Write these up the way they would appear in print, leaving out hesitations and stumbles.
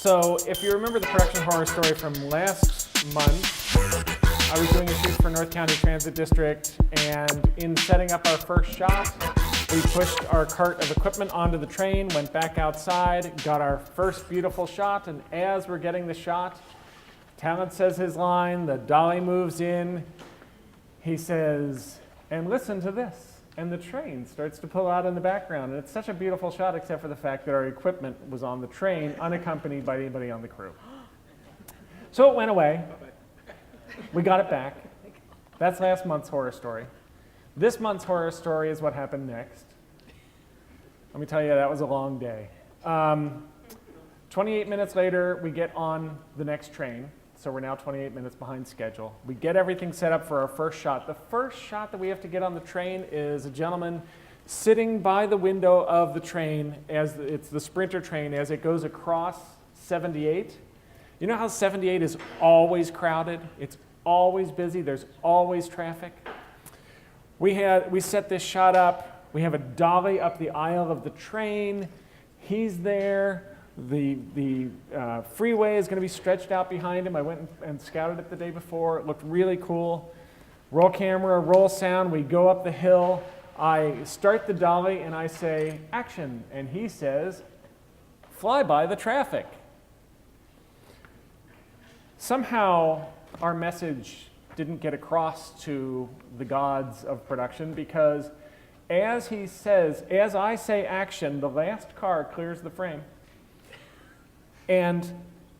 So if you remember the production horror story from last month, I was doing a shoot for North County Transit District, and in setting up our first shot, we pushed our cart of equipment onto the train, went back outside, got our first beautiful shot, and as we're getting the shot, Talent says his line, the dolly moves in, he says, and listen to this. And the train starts to pull out in the background. And it's such a beautiful shot, except for the fact that our equipment was on the train, unaccompanied by anybody on the crew. So it went away. We got it back. That's last month's horror story. This month's horror story is what happened next. Let me tell you, that was a long day. 28 minutes later, we get on the next train. So we're now 28 minutes behind schedule. We get everything set up for our first shot. The first shot that we have to get on the train is a gentleman sitting by the window of the train as it's the Sprinter train as it goes across 78. You know how 78 is always crowded? It's always busy. There's always traffic. We set this shot up. We have a dolly up the aisle of the train. He's there. The freeway is going to be stretched out behind him. I went and scouted it the day before. It looked really cool. Roll camera, roll sound. We go up the hill. I start the dolly and I say, action. And he says, fly by the traffic. Somehow our message didn't get across to the gods of production because as I say action, the last car clears the frame. And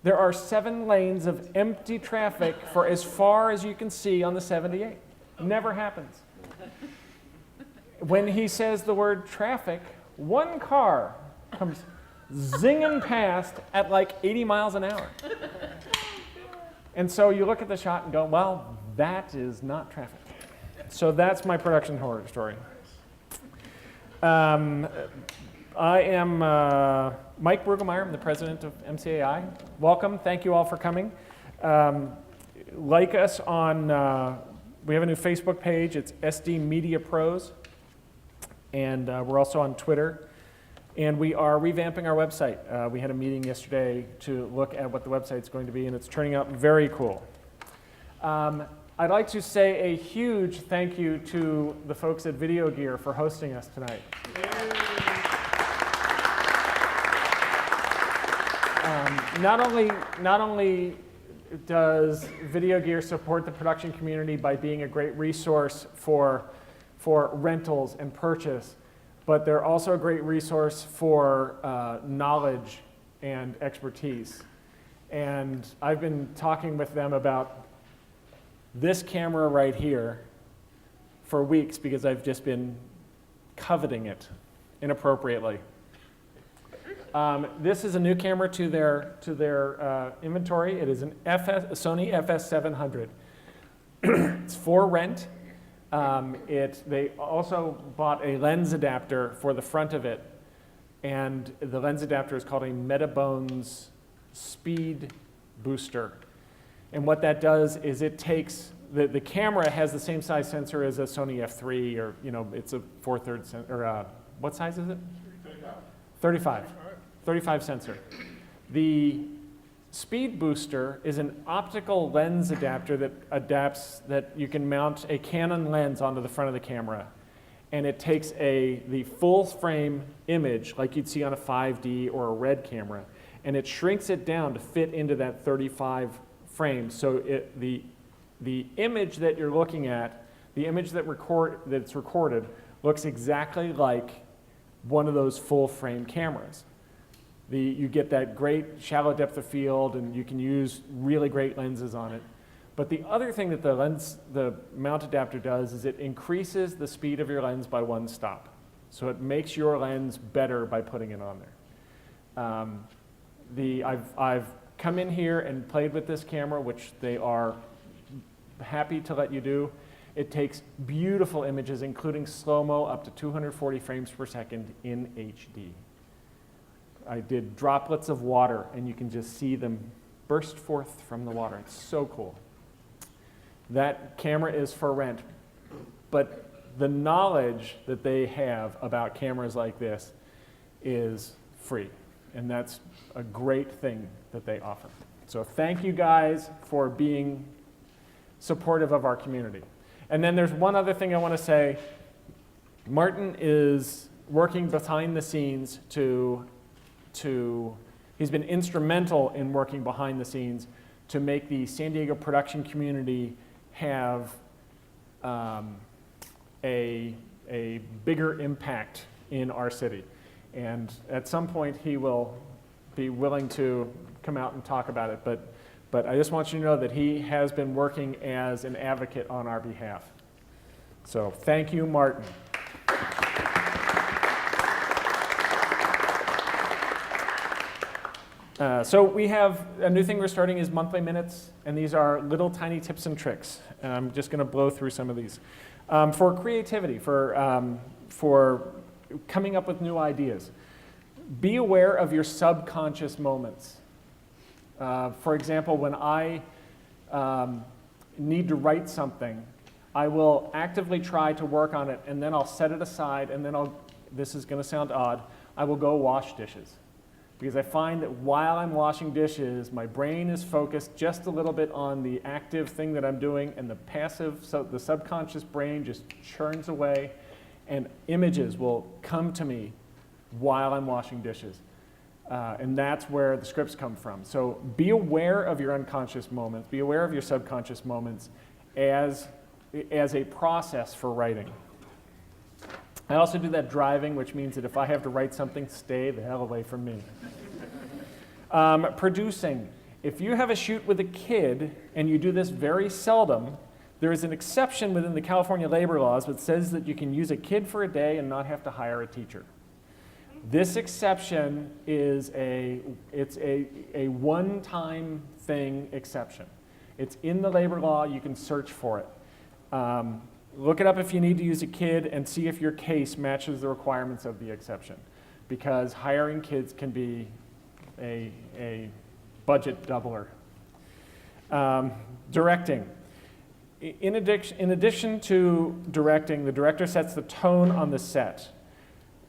there are 7 lanes of empty traffic for as far as you can see on the 78. Never happens. When he says the word traffic, one car comes zinging past at like 80 miles an hour. And so you look at the shot and go, well, that is not traffic. So that's my production horror story. I am Mike Brueggemeyer. I'm the president of MCAI. Welcome. Thank you all for coming. Like us on, we have a new Facebook page. It's SD Media Pros. And we're also on Twitter. And we are revamping our website. We had a meeting yesterday to look at what the website's going to be, and it's turning out very cool. I'd like to say a huge thank you to the folks at Video Gear for hosting us tonight. Not only does Video Gear support the production community by being a great resource for rentals and purchase, but they're also a great resource for knowledge and expertise. And I've been talking with them about this camera right here for weeks because I've just been coveting it inappropriately. This is a new camera to their inventory. It is a Sony FS700. It's for rent. They also bought a lens adapter for the front of it, and the lens adapter is called a Metabones Speed Booster. And what that does is it takes the camera has the same size sensor as a Sony F3, or it's a 4/3 sensor. Or what size is it? 35. 35 sensor. The Speed Booster is an optical lens adapter that you can mount a Canon lens onto the front of the camera. And it takes the full frame image like you'd see on a 5D or a RED camera, and it shrinks it down to fit into that 35 frame. So the image that you're looking at, the image that's recorded, looks exactly like one of those full frame cameras. You get that great shallow depth of field, and you can use really great lenses on it. But the other thing that the mount adapter does is it increases the speed of your lens by 1 stop. So it makes your lens better by putting it on there. I've come in here and played with this camera, which they are happy to let you do. It takes beautiful images, including slow-mo up to 240 frames per second in HD. I did droplets of water, and you can just see them burst forth from the water. It's so cool. That camera is for rent, but the knowledge that they have about cameras like this is free. and that's a great thing that they offer. So thank you guys for being supportive of our community. And then there's one other thing I want to say. Martin is working behind the scenes he's been instrumental in working behind the scenes to make the San Diego production community have a bigger impact in our city. And at some point he will be willing to come out and talk about it, but I just want you to know that he has been working as an advocate on our behalf. So thank you, Martin. So we have a new thing we're starting is monthly minutes, and these are little tiny tips and tricks. And I'm just going to blow through some of these. For creativity, for coming up with new ideas, be aware of your subconscious moments. For example, when I need to write something, I will actively try to work on it, and then I'll set it aside, and then this is going to sound odd, I will go wash dishes. Because I find that while I'm washing dishes, my brain is focused just a little bit on the active thing that I'm doing, and the passive, so the subconscious brain just churns away, and images will come to me while I'm washing dishes. And that's where the scripts come from. So be aware of your unconscious moments, be aware of your subconscious moments as a process for writing. I also do that driving, which means that if I have to write something, stay the hell away from me. Producing. If you have a shoot with a kid, and you do this very seldom, there is an exception within the California labor laws that says that you can use a kid for a day and not have to hire a teacher. This exception is a one-time thing exception. It's in the labor law. You can search for it. Look it up if you need to use a kid and see if your case matches the requirements of the exception, because hiring kids can be a budget doubler. Directing. In addition to directing, the director sets the tone on the set.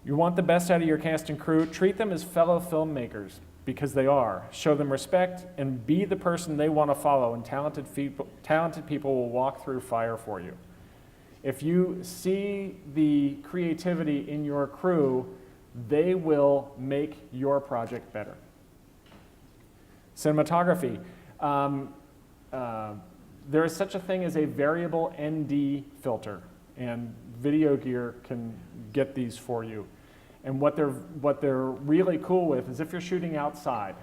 You want the best out of your cast and crew, treat them as fellow filmmakers, because they are. Show them respect and be the person they want to follow, and talented people will walk through fire for you. If you see the creativity in your crew, they will make your project better. Cinematography. There is such a thing as a variable ND filter, and Video Gear can get these for you. And what they're really cool with is if you're shooting outside,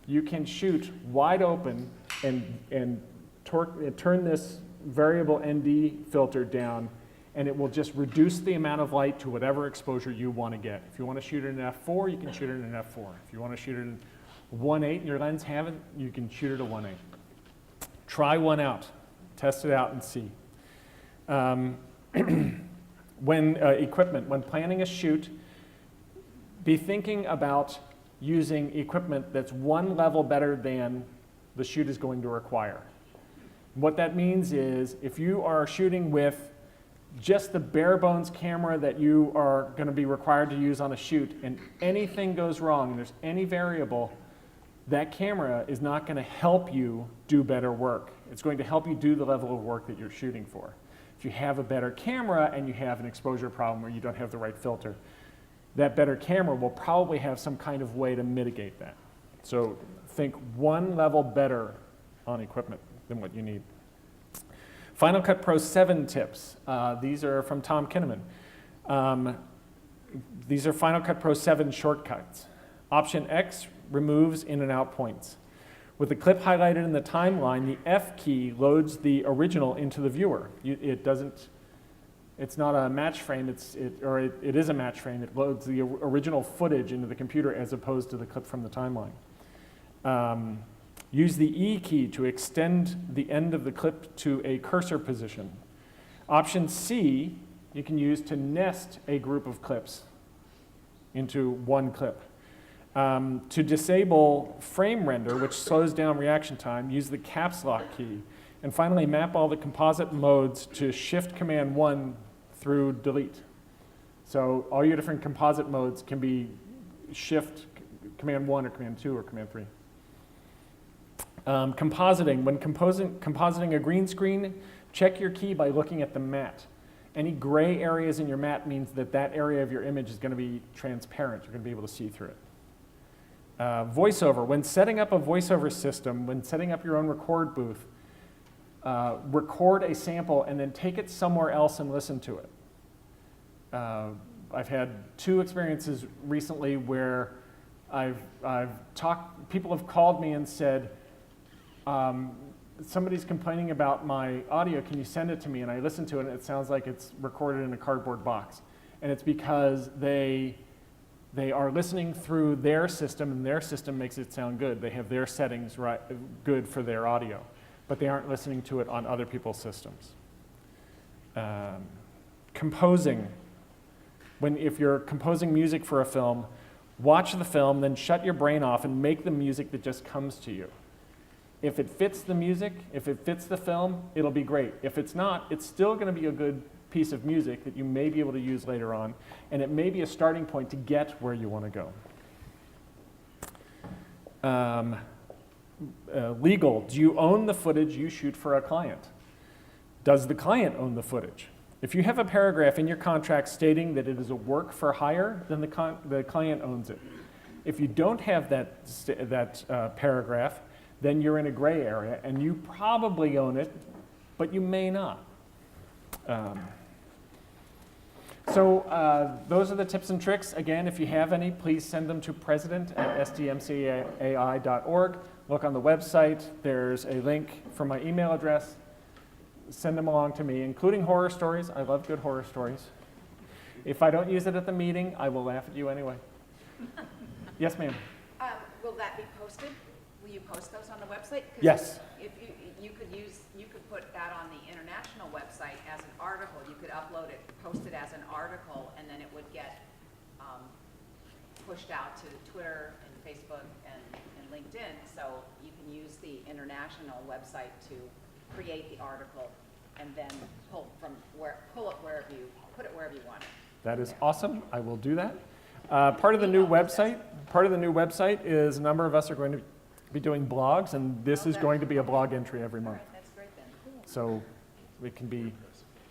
you can shoot wide open and turn this variable ND filter down, and it will just reduce the amount of light to whatever exposure you want to get. If you want to shoot it in f4, you can shoot it in f4. If you want to shoot it in 1.8 and your lens have it, you can shoot it at 1.8. Try one out. Test it out and see. When planning a shoot, be thinking about using equipment that's one level better than the shoot is going to require. What that means is if you are shooting with just the bare bones camera that you are going to be required to use on a shoot, and anything goes wrong, and there's any variable, that camera is not going to help you do better work. It's going to help you do the level of work that you're shooting for. If you have a better camera and you have an exposure problem or you don't have the right filter, that better camera will probably have some kind of way to mitigate that. So think one level better on equipment than what you need. Final Cut Pro 7 tips. These are from Tom Kinnaman. These are Final Cut Pro 7 shortcuts. Option X removes in and out points. With the clip highlighted in the timeline, the F key loads the original into the viewer. It's not a match frame, it is a match frame. It loads the original footage into the computer as opposed to the clip from the timeline. Use the E key to extend the end of the clip to a cursor position. Option C, you can use to nest a group of clips into one clip. To disable frame render, which slows down reaction time, use the caps lock key. And finally, map all the composite modes to Shift Command 1 through delete. So all your different composite modes can be Shift Command 1 or Command 2 or Command 3. Compositing. When compositing a green screen, check your key by looking at the matte. Any gray areas in your matte means that that area of your image is going to be transparent. You're going to be able to see through it. Voiceover. When setting up a voiceover system, when setting up your own record booth, record a sample and then take it somewhere else and listen to it. I've had 2 experiences recently where people have called me and said, somebody's complaining about my audio, can you send it to me? And I listen to it and it sounds like it's recorded in a cardboard box. And it's because they are listening through their system and their system makes it sound good. They have their settings good for their audio, but they aren't listening to it on other people's systems. Composing. If you're composing music for a film, watch the film, then shut your brain off and make the music that just comes to you. If it fits the music, if it fits the film, it'll be great. If it's not, it's still going to be a good piece of music that you may be able to use later on, and it may be a starting point to get where you want to go. Legal. Do you own the footage you shoot for a client? Does the client own the footage? If you have a paragraph in your contract stating that it is a work for hire, then the client owns it. If you don't have that paragraph, then you're in a gray area, and you probably own it, but you may not. So those are the tips and tricks. Again, if you have any, please send them to president@sdmcai.org. Look on the website. There's a link for my email address. Send them along to me, including horror stories. I love good horror stories. If I don't use it at the meeting, I will laugh at you anyway. Yes, ma'am. Will that be posted? Will you post those on the website? Yes. If you could put that on the international website as an article. You could upload it, post it as an article, and then it would get pushed out to Twitter and Facebook and LinkedIn. So you can use the international website to create the article and then pull it wherever you want it. That is awesome. I will do that. Part of the new website is a number of us are going to be doing blogs, and this is going to be a blog entry every month. All right, that's great then. Cool. So it can be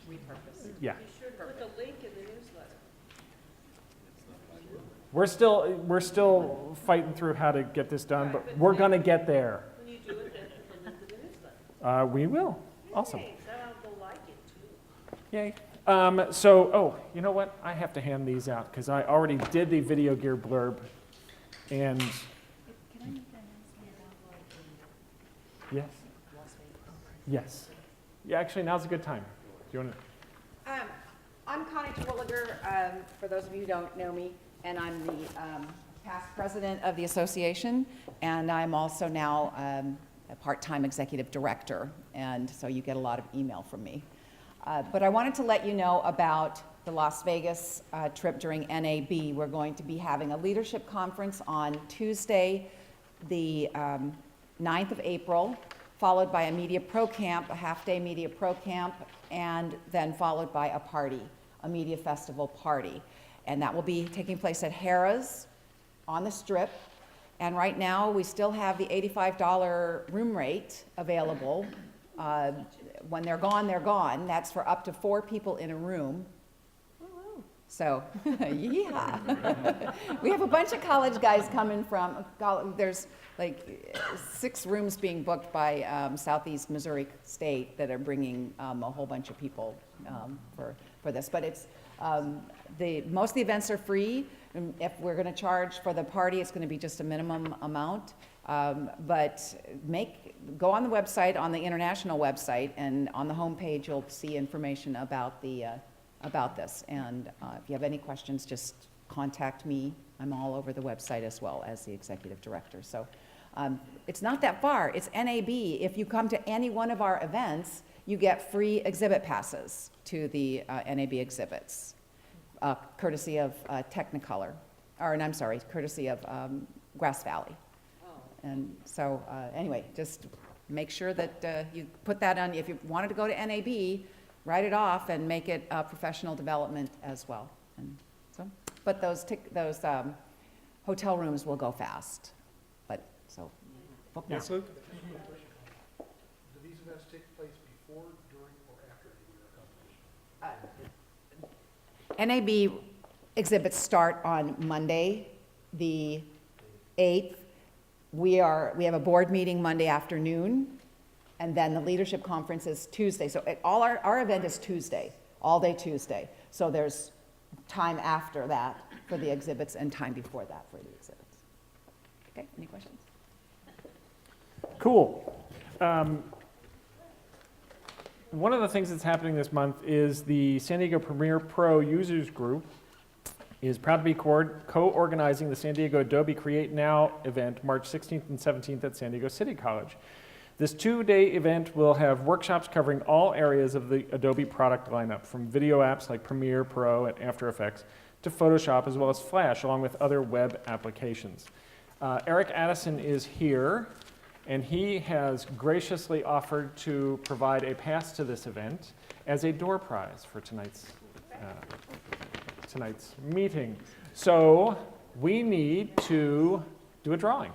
Repurposed. Yeah. Be sure to put the link in the newsletter. We're still fighting through how to get this done, but we're going to get there. When you do it, then put the link in the newsletter. We will. Awesome. Yay, so they'll like it too. Yay. You know what? I have to hand these out because I already did the Video Gear blurb. And Can I make an announcement about yes, Las Vegas? yes. Yeah, actually, now's a good time. Do you want to? I'm Connie Terwilliger, for those of you who don't know me, and I'm the past president of the association, and I'm also now a part-time executive director, and so you get a lot of email from me. But I wanted to let you know about the Las Vegas trip during NAB. We're going to be having a leadership conference on Tuesday, the 9th of April, followed by a media pro camp, a half-day media pro camp, and then followed by a party, a media festival party. And that will be taking place at Harrah's on the Strip. And right now, we still have the $85 room rate available. When they're gone, they're gone. That's for up to 4 people in a room. So, yeah. We have a bunch of college guys coming from, there's like 6 rooms being booked by Southeast Missouri State that are bringing a whole bunch of people for this. But it's, most of the events are free. And if we're gonna charge for the party, it's gonna be just a minimum amount. But go on the website, on the international website, and on the homepage, you'll see information about about this. And if you have any questions, just contact me. I'm all over the website as well as the executive director. So it's not that far. It's NAB. If you come to any one of our events, you get free exhibit passes to the NAB exhibits, courtesy of Technicolor, courtesy of Grass Valley. And so anyway, just make sure that you put that on. If you wanted to go to NAB, write it off and make it professional development as well. And so, but those Hotel rooms will go fast, but, so, book now. Yes, Luke? Do these events take place before, during, or after the year competition? NAB exhibits start on Monday, the 8th. We have a board meeting Monday afternoon, and then the leadership conference is Tuesday. So all our event is Tuesday, all day Tuesday. So there's time after that for the exhibits and time before that for the exhibits. Okay, any questions? Cool. One of the things that's happening this month is the San Diego Premiere Pro Users Group is proud to be co-organizing the San Diego Adobe Create Now event March 16th and 17th at San Diego City College. This two-day event will have workshops covering all areas of the Adobe product lineup, from video apps like Premiere Pro and After Effects to Photoshop, as well as Flash, along with other web applications. Eric Addison is here, and he has graciously offered to provide a pass to this event as a door prize for tonight's meeting. So we need to do a drawing.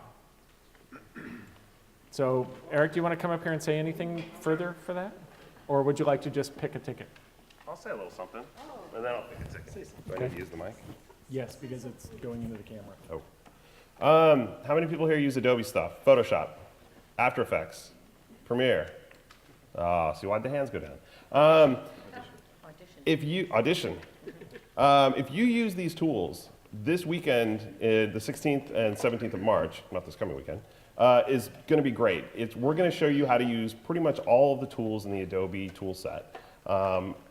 So Eric, do you want to come up here and say anything further for that? Or would you like to just pick a ticket? I'll say a little something, and then I'll pick a ticket. Do I need to use the mic? Yes, because it's going into the camera. Oh. How many people here use Adobe stuff? Photoshop, After Effects, Premiere. See why'd the hands go down? If you use these tools this weekend, the 16th and 17th of March, not this coming weekend, is going to be great. We're going to show you how to use pretty much all of the tools in the Adobe tool set.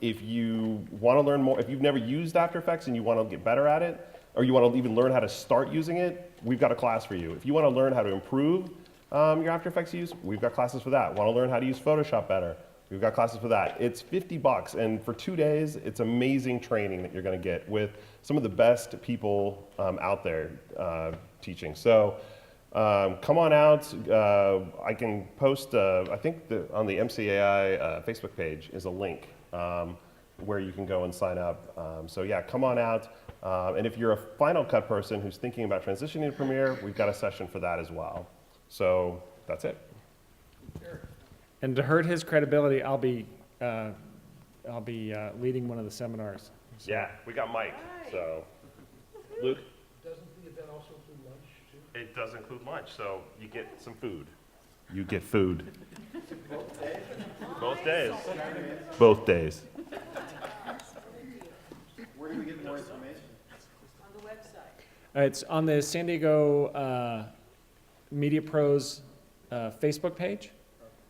If you want to learn more, if you've never used After Effects and you want to get better at it, or you want to even learn how to start using it, we've got a class for you. If you want to learn how to improve your After Effects use, we've got classes for that. Want to learn how to use Photoshop better? We've got classes for that. It's $50, and for 2 days, it's amazing training that you're going to get with some of the best people out there teaching. So come on out. I can post, I think on the MCAI Facebook page is a link where you can go and sign up. So yeah, come on out. And if you're a Final Cut person who's thinking about transitioning to Premiere, we've got a session for that as well. So that's it. And to hurt his credibility, I'll be leading one of the seminars. So- Yeah, we got Mike. So Luke? Doesn't the event also include lunch, too? It does include lunch, so you get some food. You get food. Both days. Both days. Where do we get more information? On the website. It's on the San Diego Media Pros Facebook page.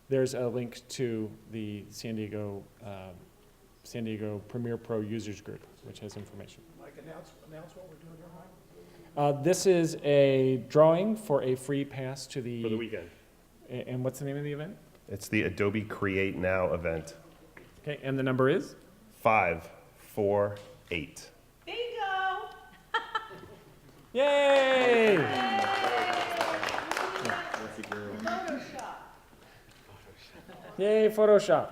There's a link to the San Diego Premiere Pro Users Group, which has information. Like announce what we're doing here, Mike? This is a drawing for a free pass to For the weekend. And what's the name of the event? It's the Adobe Create Now event. Okay, and the number is? 548. Bingo! Yay! Photoshop. Yay, Photoshop.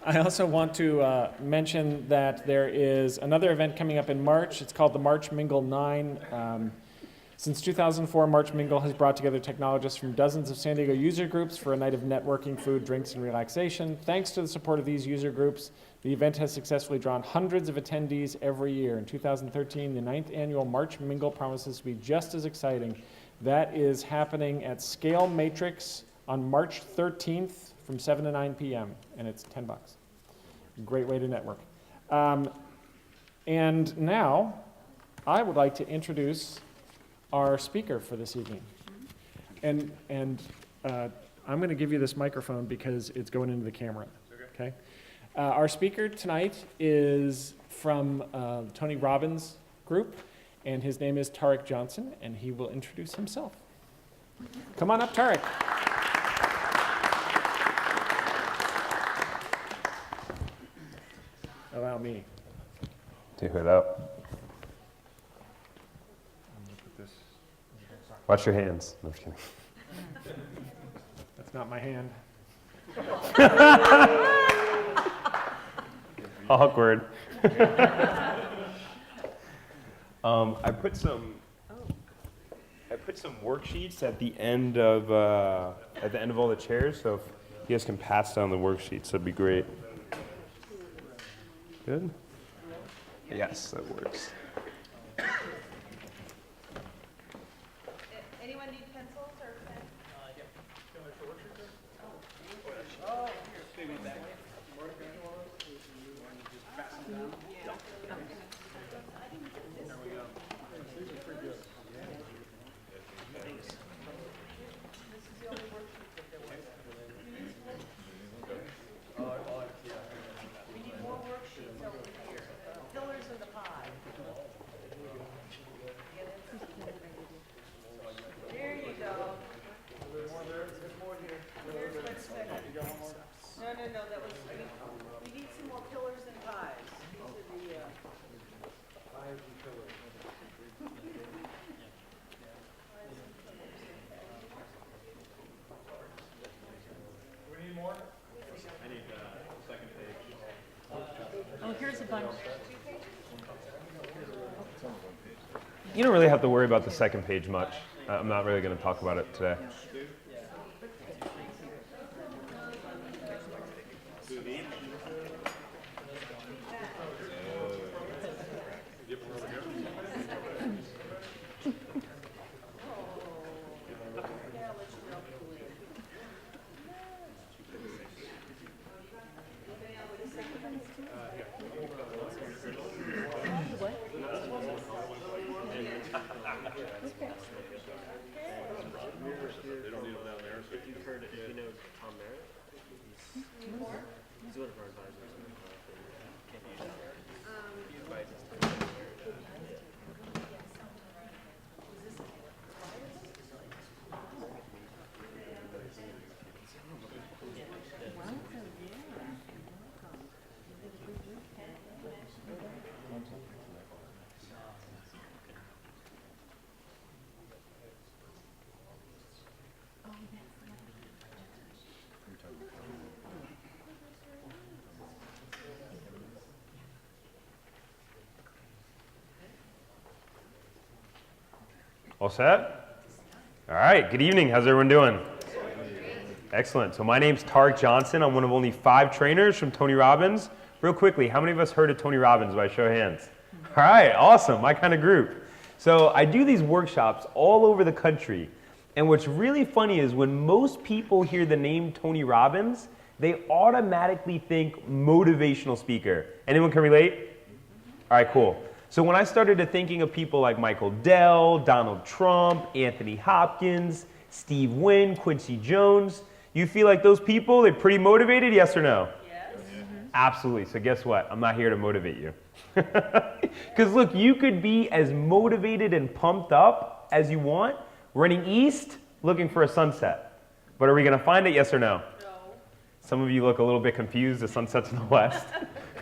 I also want to mention that there is another event coming up in March. It's called the March Mingle 9. Since 2004, March Mingle has brought together technologists from dozens of San Diego user groups for a night of networking, food, drinks, and relaxation. Thanks to the support of these user groups, the event has successfully drawn hundreds of attendees every year. In 2013, the 9th annual March Mingle promises to be just as exciting. That is happening at Scale Matrix on March 13th from 7 to 9 p.m., and it's $10. Great way to network. And now, I would like to introduce our speaker for this evening. And I'm going to give you this microphone because it's going into the camera. Okay? Our speaker tonight is from Tony Robbins' group, and his name is Tariq Johnson, and he will introduce himself. Come on up, Tariq. Allow me. Do it up. Watch your hands. No, I'm just kidding. That's not my hand. Awkward. I put some worksheets at the end of all the chairs, so if you guys can pass down the worksheets, that'd be great. Good? Yes, that works. Anyone need pencils or pen? We need more worksheets over here. Pillars in the pie. There you go. There's more here. Let's finish. No, that was, we need some more pillars and pies. These are the, Oh, here's a bunch. You don't really have to worry about the second page much. I'm not really going to talk about it today. All set? All right, good evening. How's everyone doing? Excellent. So my name's Tarek Johnson. I'm one of only 5 trainers from Tony Robbins. Real quickly, how many of us heard of Tony Robbins by show of hands? All right, awesome, my kind of group. So I do these workshops all over the country. And what's really funny is when most people hear the name Tony Robbins, they automatically think motivational speaker. Anyone can relate? All right, cool. So when I started to thinking of people like Michael Dell, Donald Trump, Anthony Hopkins, Steve Wynn, Quincy Jones, you feel like those people, they're pretty motivated, yes or no? yes. Absolutely. So guess what? I'm not here to motivate you. Because look, you could be as motivated and pumped up as you want, running east, looking for a sunset. But are we going to find it, yes or no? No. Some of you look a little bit confused. The sunset's in the west.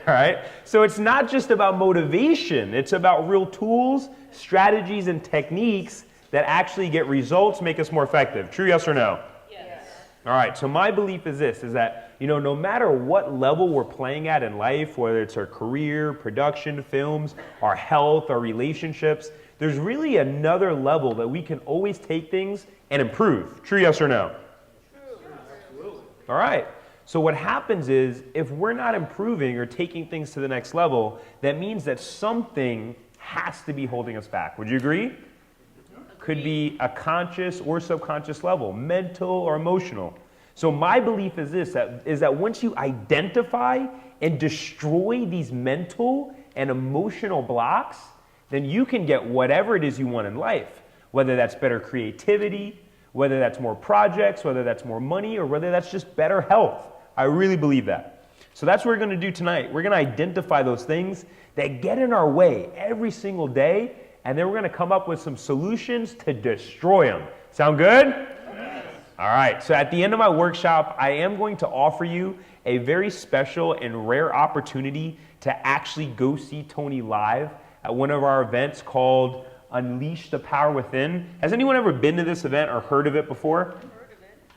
All right? So it's not just about motivation. It's about real tools, strategies, and techniques that actually get results, make us more effective. True, yes or no? Yes. All right, so my belief is this, is that, no matter what level we're playing at in life, whether it's our career, production, films, our health, our relationships, there's really another level that we can always take things and improve. True, yes or no? True. All right. So what happens is, if we're not improving or taking things to the next level, that means that something has to be holding us back. Would you agree? Could be a conscious or subconscious level, mental or emotional. So my belief is this, is that once you identify and destroy these mental and emotional blocks, then you can get whatever it is you want in life, whether that's better creativity, whether that's more projects, whether that's more money, or whether that's just better health. I really believe that. So that's what we're going to do tonight. We're going to identify those things that get in our way every single day, and then we're going to come up with some solutions to destroy them. Sound good? Yes. All right. So at the end of my workshop, I am going to offer you a very special and rare opportunity to actually go see Tony live at one of our events called Unleash the Power Within. Has anyone ever been to this event or heard of it before?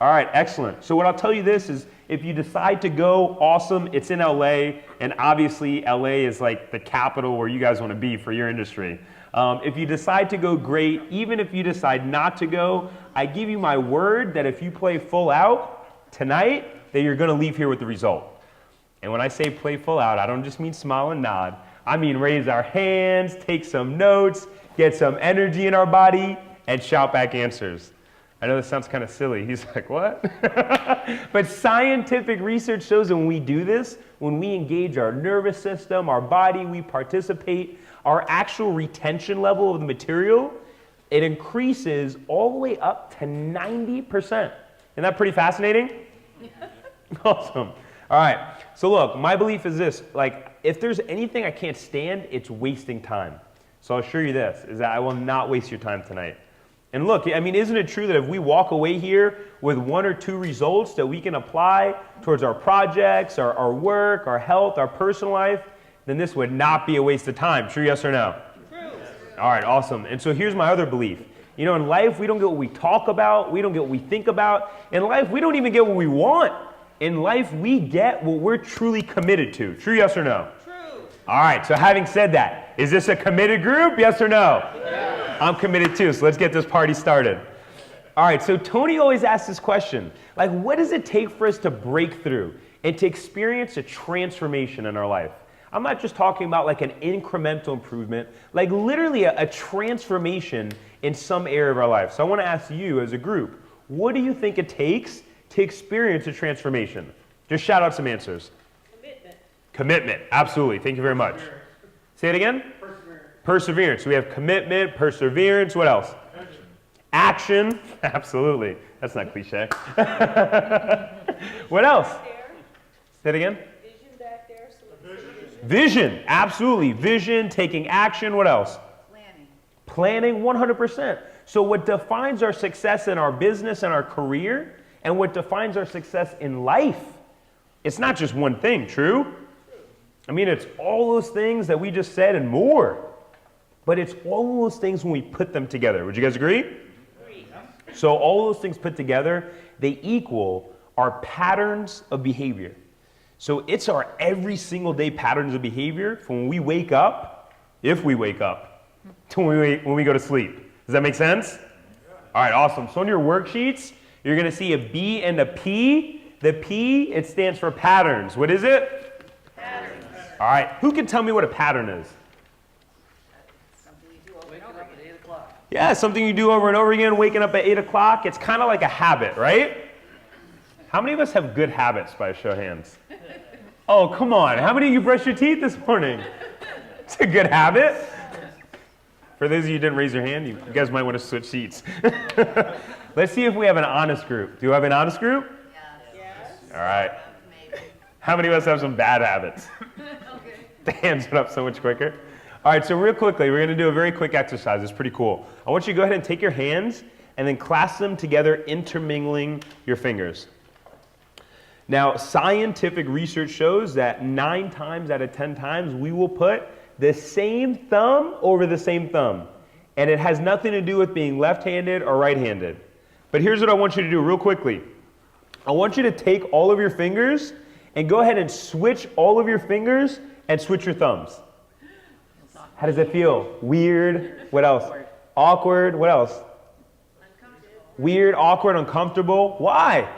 All right, excellent. So what I'll tell you this is, if you decide to go, awesome, it's in LA, and obviously LA is like the capital where you guys want to be for your industry. If you decide to go, great. Even if you decide not to go, I give you my word that if you play full out tonight, that you're going to leave here with the result. And when I say play full out, I don't just mean smile and nod. I mean raise our hands, take some notes, get some energy in our body, and shout back answers. I know this sounds kind of silly. He's like, what? But scientific research shows that when we do this, when we engage our nervous system, our body, we participate, our actual retention level of the material, it increases all the way up to 90%. Isn't that pretty fascinating? Awesome. All right. So look, my belief is this. Like, if there's anything I can't stand, it's wasting time. So I'll assure you this, is that I will not waste your time tonight. And look, I mean, isn't it true that if we walk away here with 1 or 2 results that we can apply towards our projects, our work, our health, our personal life, then this would not be a waste of time. True, yes or no? True. All right, awesome. And so here's my other belief. You know, in life, we don't get what we talk about. We don't get what we think about. In life, we don't even get what we want. In life, we get what we're truly committed to. True, yes or no? True. All right, so having said that, is this a committed group, yes or no? Yes. I'm committed too, so let's get this party started. All right, so Tony always asks this question, like, what does it take for us to break through and to experience a transformation in our life? I'm not just talking about like an incremental improvement, like literally a transformation in some area of our life. So I want to ask you as a group, what do you think it takes to experience a transformation? Just shout out some answers. Commitment. Commitment, absolutely. Thank you very much. Say it again. Perseverance. So we have commitment, perseverance. What else? Action. Absolutely. That's not cliche. What else? Say it again. Vision back there. Vision. Absolutely. Vision, taking action. What else? Planning 100%. So what defines our success in our business and our career, and what defines our success in life, it's not just one thing, true? I mean, it's all those things that we just said and more. But it's all those things when we put them together. Would you guys agree? Agree. So all those things put together, they equal our patterns of behavior. So it's our every single day patterns of behavior from when we wake up, if we wake up, to when we go to sleep. Does that make sense? All right, awesome. So on your worksheets, you're going to see a B and a P. The P, it stands for patterns. What is it? Patterns. All right, who can tell me what a pattern is? Yeah, something you do over and over again, waking up at 8 o'clock. It's kind of like a habit, right? How many of us have good habits, by a show of hands? Oh, come on. How many of you brushed your teeth this morning? It's a good habit. For those of you who didn't raise your hand, you guys might want to switch seats. Let's see if we have an honest group. Do you have an honest group? Yes. All right. How many of us have some bad habits? The hands went up so much quicker. All right, so real quickly, we're going to do a very quick exercise. It's pretty cool. I want you to go ahead and take your hands and then clasp them together, intermingling your fingers. Now, scientific research shows that 9 times out of 10 times, we will put the same thumb over the same thumb. And it has nothing to do with being left-handed or right-handed. But here's what I want you to do real quickly. I want you to take all of your fingers and go ahead and switch all of your fingers and switch your thumbs. How does it feel? Weird. What else? Awkward. What else? Weird, awkward, uncomfortable. Why?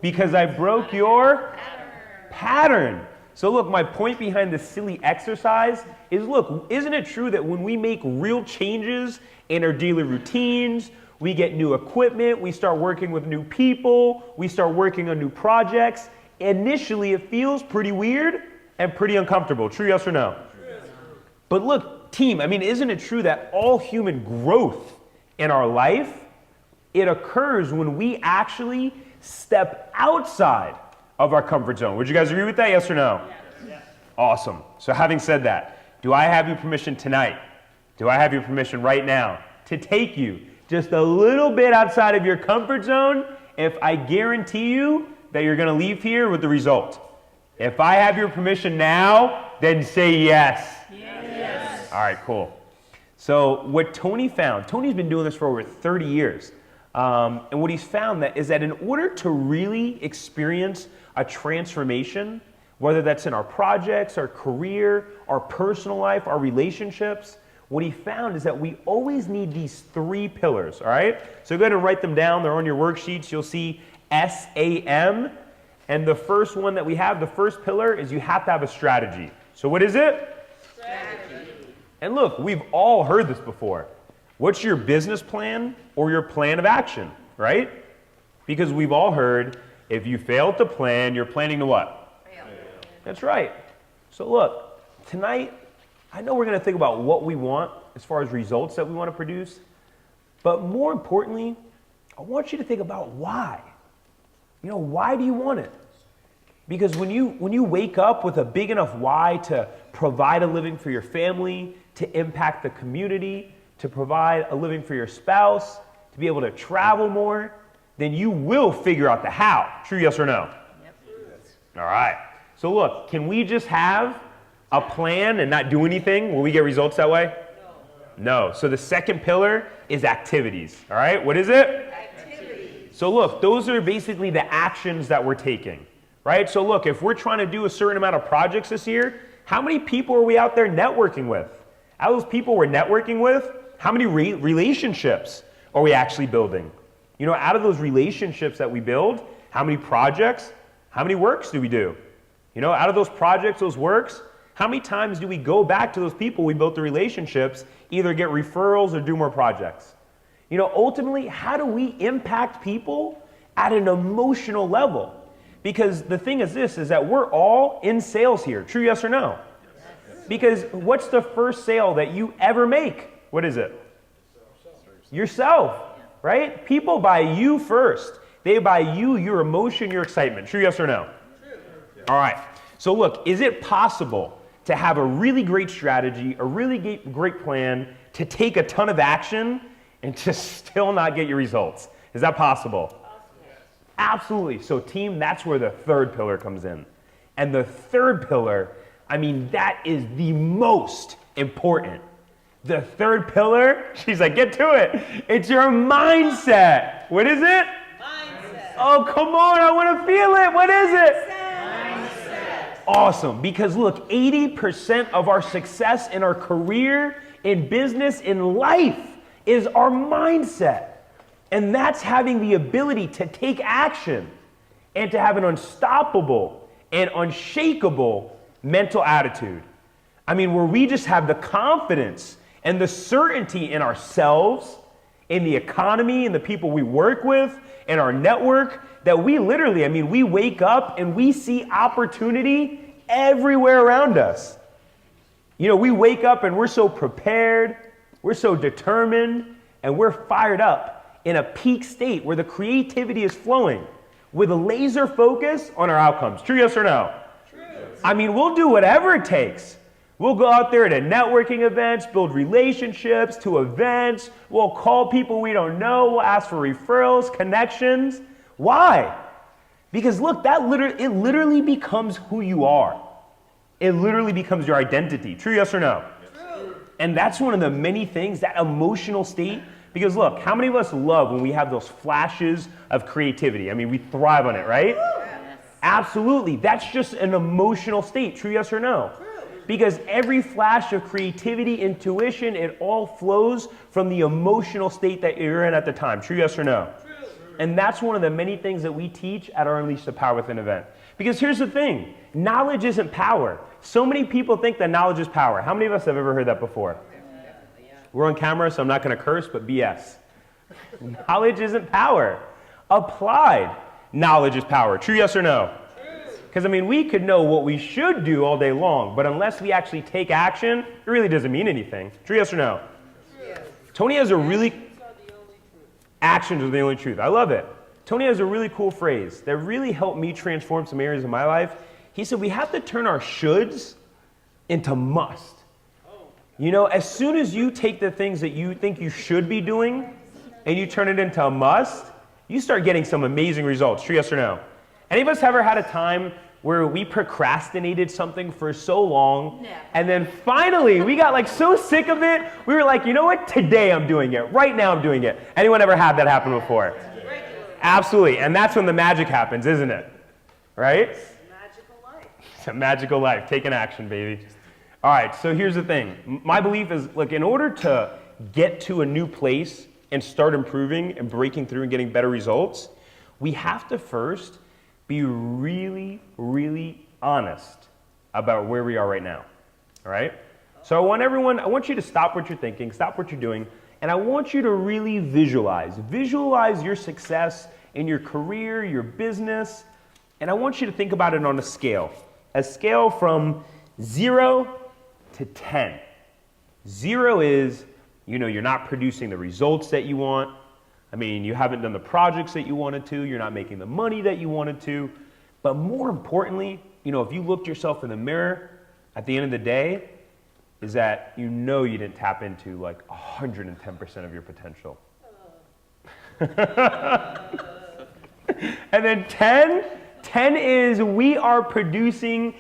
Because I broke your pattern. So look, my point behind this silly exercise is, look, isn't it true that when we make real changes in our daily routines, we get new equipment, we start working with new people, we start working on new projects, initially it feels pretty weird and pretty uncomfortable. True, yes or no? But look, team, I mean, isn't it true that all human growth in our life, it occurs when we actually step outside of our comfort zone? Would you guys agree with that, yes or no? Yes. Awesome. So having said that, do I have your permission tonight? Do I have your permission right now to take you just a little bit outside of your comfort zone if I guarantee you that you're going to leave here with the result? If I have your permission now, then say yes. Yes. All right, cool. So what Tony found, Tony's been doing this for over 30 years. And what he's found that is that in order to really experience a transformation, whether that's in our projects, our career, our personal life, our relationships, what he found is that we always need these 3 pillars, all right? So go ahead and write them down. They're on your worksheets. You'll see SAM. And the first one that we have, the first pillar, is you have to have a strategy. So what is it? Strategy. And look, we've all heard this before. What's your business plan or your plan of action, right? Because we've all heard, if you fail to plan, you're planning to what? Fail. That's right. So look, tonight, I know we're going to think about what we want as far as results that we want to produce, but more importantly, I want you to think about why. You know, why do you want it? Because when you wake up with a big enough why to provide a living for your family, to impact the community, to provide a living for your spouse, to be able to travel more, then you will figure out the how. True, yes or no? Yep. All right. So look, can we just have a plan and not do anything? Will we get results that way? No. So the second pillar is activities. All right. What is it? Activities. So look, those are basically the actions that we're taking. Right? So look, if we're trying to do a certain amount of projects this year, how many people are we out there networking with? Out of those people we're networking with, how many relationships are we actually building? You know, out of those relationships that we build, how many projects, how many works do we do? You know, out of those projects, those works, how many times do we go back to those people we built the relationships, either get referrals or do more projects? You know, ultimately, how do we impact people at an emotional level? Because the thing is this, is that we're all in sales here. True, yes or no? Yes. Because what's the first sale that you ever make? What is it? Yourself, right? People buy you first. They buy you, your emotion, your excitement. True, yes or no? True. All right. So look, is it possible to have a really great strategy, a really great plan, to take a ton of action and to still not get your results? Is that possible? Absolutely. So team, that's where the third pillar comes in. And the third pillar, I mean, that is the most important. The third pillar, she's like, get to it. It's your mindset. What is it? Mindset. Oh, come on, I want to feel it. What is it? Mindset. Awesome. Because look, 80% of our success in our career, in business, in life is our mindset. And that's having the ability to take action and to have an unstoppable and unshakable mental attitude. I mean, where we just have the confidence and the certainty in ourselves, in the economy, in the people we work with, in our network, that we literally, I mean, we wake up and we see opportunity everywhere around us. You know, we wake up and we're so prepared, we're so determined, and we're fired up in a peak state where the creativity is flowing with a laser focus on our outcomes. True, yes or no? True. I mean, we'll do whatever it takes. We'll go out there to networking events, build relationships, to events. We'll call people we don't know. We'll ask for referrals, connections. Why? Because look, it literally becomes who you are. It literally becomes your identity. True, yes or no? True. And that's one of the many things, that emotional state. Because look, how many of us love when we have those flashes of creativity? I mean, we thrive on it, right? Yes. Absolutely. That's just an emotional state. True, yes or no? True. Because every flash of creativity, intuition, it all flows from the emotional state that you're in at the time. True, yes or no? True. And that's one of the many things that we teach at our Unleash the Power Within event. Because here's the thing, knowledge isn't power. So many people think that knowledge is power. How many of us have ever heard that before? We're on camera, so I'm not going to curse, but BS. Knowledge isn't power. Applied knowledge is power. True, yes or no? Because, I mean, we could know what we should do all day long, but unless we actually take action, it really doesn't mean anything. True, yes or no? Yes. Tony has a really... Actions are the only truth. Actions are the only truth. I love it. Tony has a really cool phrase that really helped me transform some areas of my life. He said, we have to turn our shoulds into must. You know, as soon as you take the things that you think you should be doing and you turn it into a must, you start getting some amazing results. True, yes or no? Any of us ever had a time where we procrastinated something for so long, and then finally we got like so sick of it, we were like, you know what? Today I'm doing it. Right now I'm doing it. Anyone ever had that happen before? Absolutely, and that's when the magic happens, isn't it? Right? Magical life. It's a magical life. Taking action, baby. All right, so here's the thing. My belief is, look, in order to get to a new place and start improving and breaking through and getting better results, we have to first be really, really honest about where we are right now. All right? So I want you to stop what you're thinking, stop what you're doing, and I want you to really visualize. Visualize your success in your career, your business, and I want you to think about it on a scale from 0 to 10. 0 is, you're not producing the results that you want. I mean, you haven't done the projects that you wanted to. You're not making the money that you wanted to. But more importantly, if you looked yourself in the mirror at the end of the day, is that you didn't tap into like 110% of your potential. And then 10 is we are producing,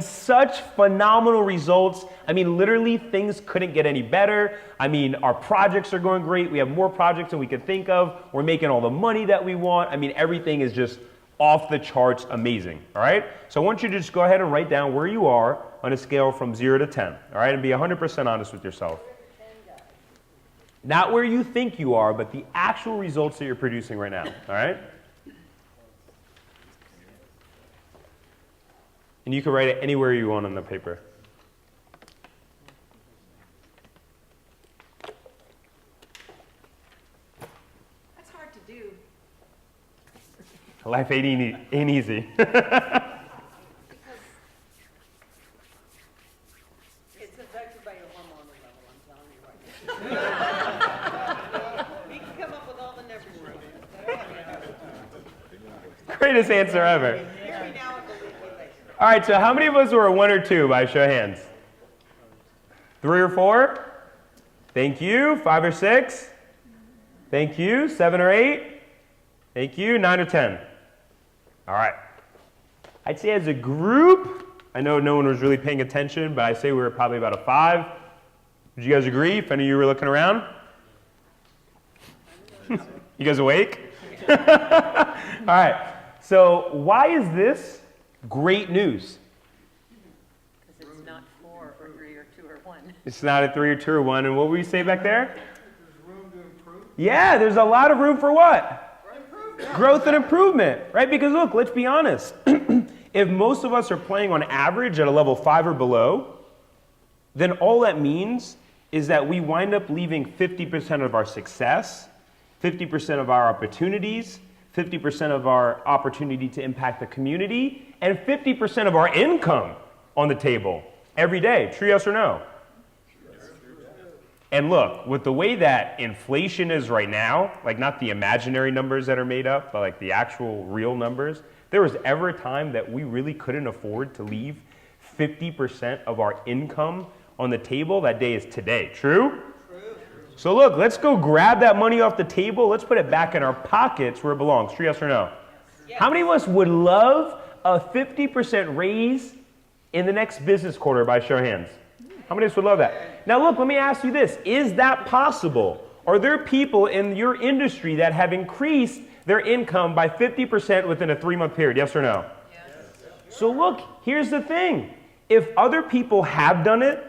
such phenomenal results. Literally things couldn't get any better. Our projects are going great. We have more projects than we could think of. We're making all the money that we want. Everything is just off the charts amazing, all right? So I want you to just go ahead and write down where you are on a scale from 0 to 10, all right? And be 100% honest with yourself. Not where you think you are, but the actual results that you're producing right now, all right? And you can write it anywhere you want on the paper. That's hard to do. Life ain't easy. It's affected by your hormonal level, I'm telling you right now. We can come up with all the numbers you want. Greatest answer ever. Hear me now and believe me later. All right, so how many of us were a 1 or 2 by show of hands? 3 or 4? Thank you. 5 or 6? Thank you. 7 or 8? Thank you. 9 or 10? All right. I'd say as a group, I know no one was really paying attention, but I'd say we were probably about a 5. Would you guys agree if any of you were looking around? You guys awake? All right. So why is this great news? Because it's not 4 or 3 or 2 or 1. It's not a 3 or 2 or 1. And what were you say back there? There's room to improve. Yeah, there's a lot of room for what? Growth and improvement, right? Because look, let's be honest. If most of us are playing on average at a level 5 or below, then all that means is that we wind up leaving 50% of our success, 50% of our opportunities, 50% of our opportunity to impact the community, and 50% of our income on the table every day. True, yes or no? And look, with the way that inflation is right now, like not the imaginary numbers that are made up, but like the actual real numbers, there was ever a time that we really couldn't afford to leave 50% of our income on the table. That day is today. True? So look, let's go grab that money off the table. Let's put it back in our pockets where it belongs. True, yes or no? Yes. How many of us would love a 50% raise in the next business quarter by show of hands? How many of us would love that? Now look, let me ask you this. Is that possible? Are there people in your industry that have increased their income by 50% within a 3-month period? Yes or no? Yes. So look, here's the thing. If other people have done it,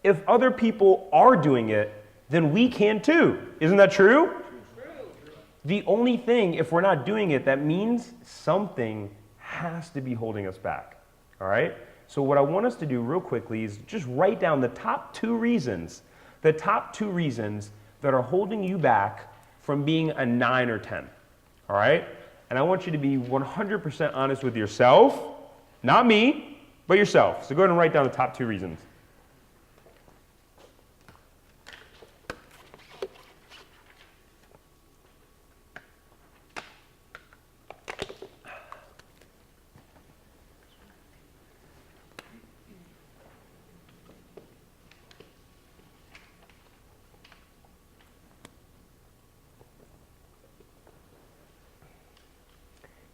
if other people are doing it, then we can too. Isn't that true? True. The only thing, if we're not doing it, that means something has to be holding us back. All right? So what I want us to do real quickly is just write down the top 2 reasons that are holding you back from being a 9 or 10. All right? And I want you to be 100% honest with yourself, not me, but yourself. So go ahead and write down the top 2 reasons.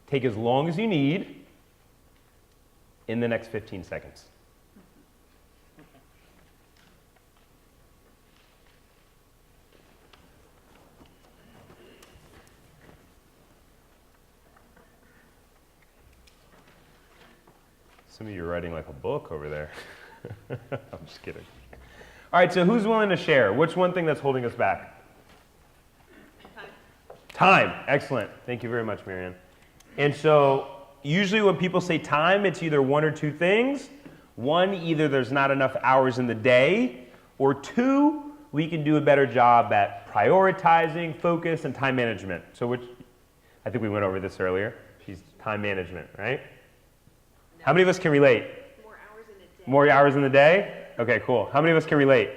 Take as long as you need. in the next 15 seconds. Some of you are writing like a book over there. I'm just kidding. All right, so who's willing to share? What's one thing that's holding us back? Time. Excellent. Thank you very much, Marianne. And so usually when people say time, it's either one or two things. One, either there's not enough hours in the day, or two, we can do a better job at prioritizing, focus, and time management. So which, I think we went over this earlier. She's time management, right? How many of us can relate? More hours in a day. More hours in the day? Okay, cool. How many of us can relate?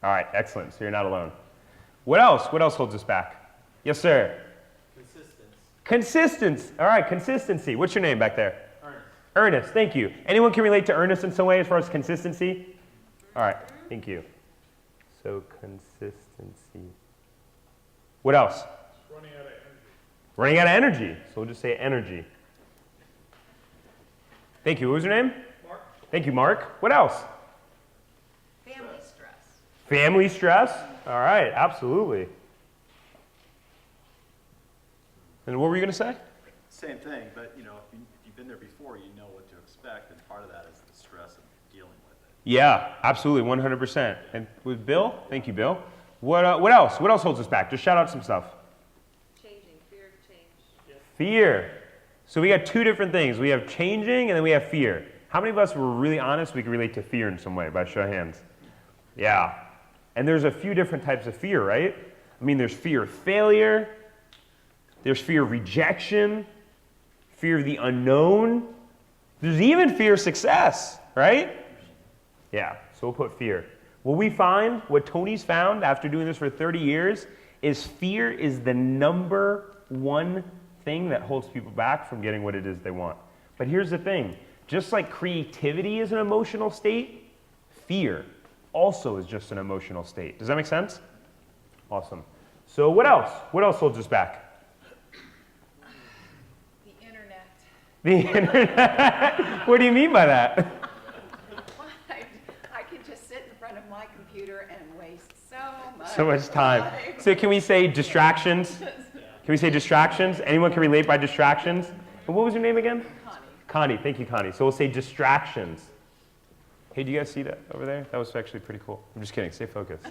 All right, excellent. So you're not alone. What else? What else holds us back? Yes, sir. Consistency. All right, consistency. What's your name back there? Ernest. Ernest, thank you. Anyone can relate to Ernest in some way as far as consistency? All right, thank you. So consistency. What else? Running out of energy. Running out of energy. So we'll just say energy. Thank you. What was your name? Mark? Thank you, Mark. What else? Family stress. Family stress. All right, absolutely. And what were you going to say? Same thing, but if you've been there before, you know what to expect, and part of that is the stress of dealing with it. Yeah, absolutely, 100%. And with Bill, thank you, Bill. What else? What else holds us back? Just shout out some stuff. Changing, fear of change. Fear. So we got two different things. We have changing and then we have fear. How many of us were really honest we can relate to fear in some way by show of hands? Yeah. And there's a few different types of fear, right? I mean, there's fear of failure. There's fear of rejection. Fear of the unknown. There's even fear of success, right? Yeah, so we'll put fear. What we find, what Tony's found after doing this for 30 years, is fear is the number one thing that holds people back from getting what it is they want. But here's the thing, just like creativity is an emotional state, fear also is just an emotional state. Does that make sense? Awesome. So what else? What else holds us back? The internet. The internet? What do you mean by that? I can just sit in front of my computer and waste So much time. So can we say distractions? Can we say distractions? Anyone can relate by distractions? And what was your name again? Connie. Thank you, Connie. So we'll say distractions. Hey, do you guys see that over there? That was actually pretty cool. I'm just kidding. Stay focused.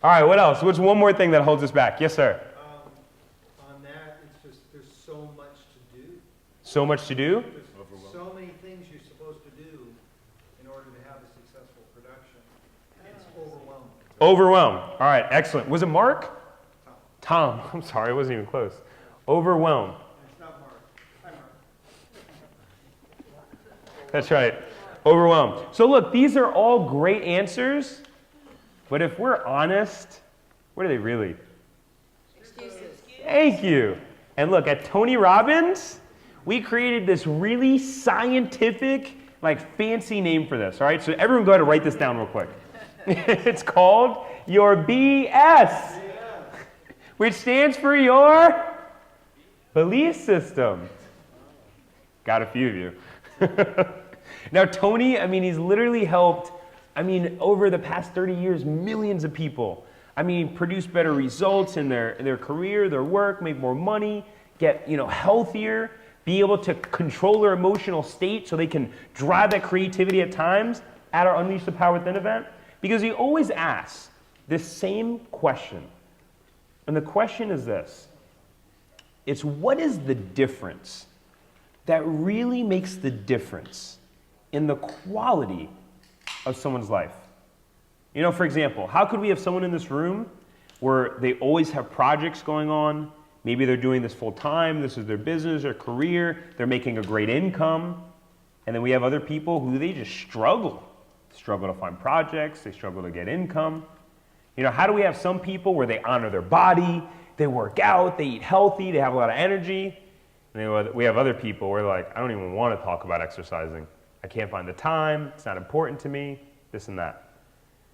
All right, what else? What's one more thing that holds us back? Yes, sir. On that, it's just, there's so much to do. So much to do? There's so many things you're supposed to do in order to have a successful production. It's overwhelming. Overwhelmed. All right, excellent. Was it Mark? Tom. I'm sorry, I wasn't even close. Overwhelmed. It's not Mark. Hi, Mark. That's right. Overwhelmed. So look, these are all great answers, but if we're honest, what are they really? Excuses. Thank you. And look, at Tony Robbins, we created this really scientific, like fancy name for this, all right? So everyone go ahead and write this down real quick. It's called your BS, which stands for your belief system. Got a few of you. Now, Tony, I mean, he's literally helped, I mean, over the past 30 years, millions of people. I mean, produce better results in their career, their work, make more money, get, healthier, be able to control their emotional state so they can drive that creativity at times at our Unleash the Power Within event. Because he always asks this same question. And the question is this. It's what is the difference that really makes the difference in the quality of someone's life? For example, how could we have someone in this room where they always have projects going on, maybe they're doing this full time, this is their business, their career, they're making a great income, and then we have other people who they just struggle to find projects, they struggle to get income. How do we have some people where they honor their body, they work out, they eat healthy, they have a lot of energy, and then we have other people where like, I don't even want to talk about exercising. I can't find the time, it's not important to me, this and that.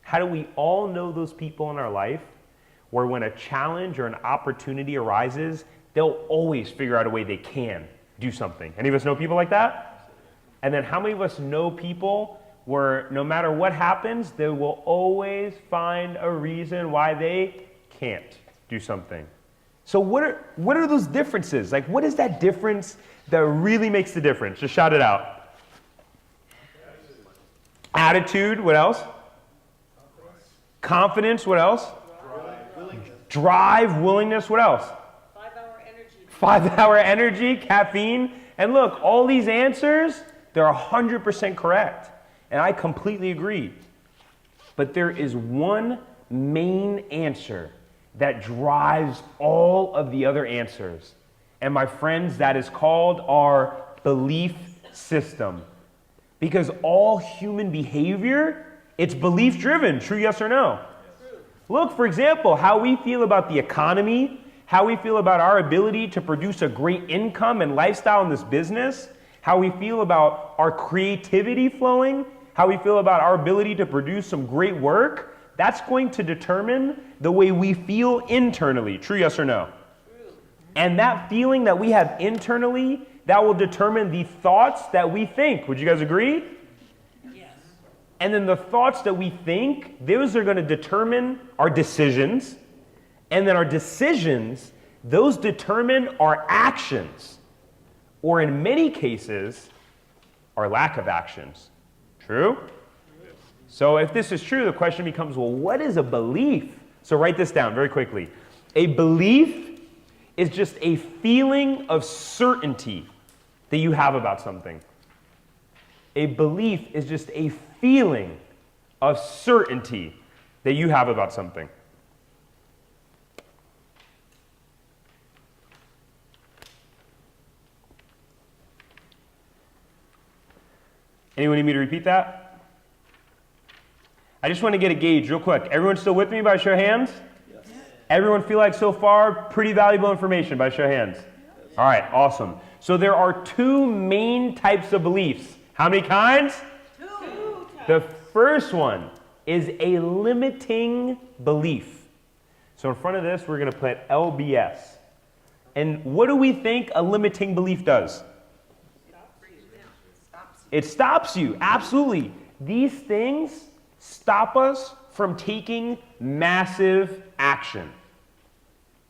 How do we all know those people in our life where when a challenge or an opportunity arises, they'll always figure out a way they can do something. Any of us know people like that? And then how many of us know people where no matter what happens, they will always find a reason why they can't do something? So what are those differences? Like, what is that difference that really makes the difference? Just shout it out. Attitude, what else? Confidence, what else? Drive, willingness, what else? 5-hour energy. 5-hour energy, caffeine. And look, all these answers, they're 100% correct. And I completely agree. But there is one main answer that drives all of the other answers. And my friends, that is called our belief system. Because all human behavior, it's belief driven. True, yes or no? Look, for example, how we feel about the economy, how we feel about our ability to produce a great income and lifestyle in this business, how we feel about our creativity flowing, how we feel about our ability to produce some great work, that's going to determine the way we feel internally. True, yes or no? And that feeling that we have internally, that will determine the thoughts that we think. Would you guys agree? Yes. And then the thoughts that we think, those are going to determine our decisions. And then our decisions, those determine our actions. Or in many cases, our lack of actions. True? So if this is true, the question becomes, well, what is a belief? So write this down very quickly. A belief is just a feeling of certainty that you have about something. A belief is just a feeling of certainty that you have about something. Anyone need me to repeat that? I just want to get a gauge real quick. Everyone still with me by show of hands? Yes. Everyone feel like so far pretty valuable information by show of hands? Yes. All right, awesome. So there are two main types of beliefs. How many kinds? Two. The first one is a limiting belief. So in front of this, we're going to put LBS. And what do we think a limiting belief does? It stops you, absolutely. These things stop us from taking massive action.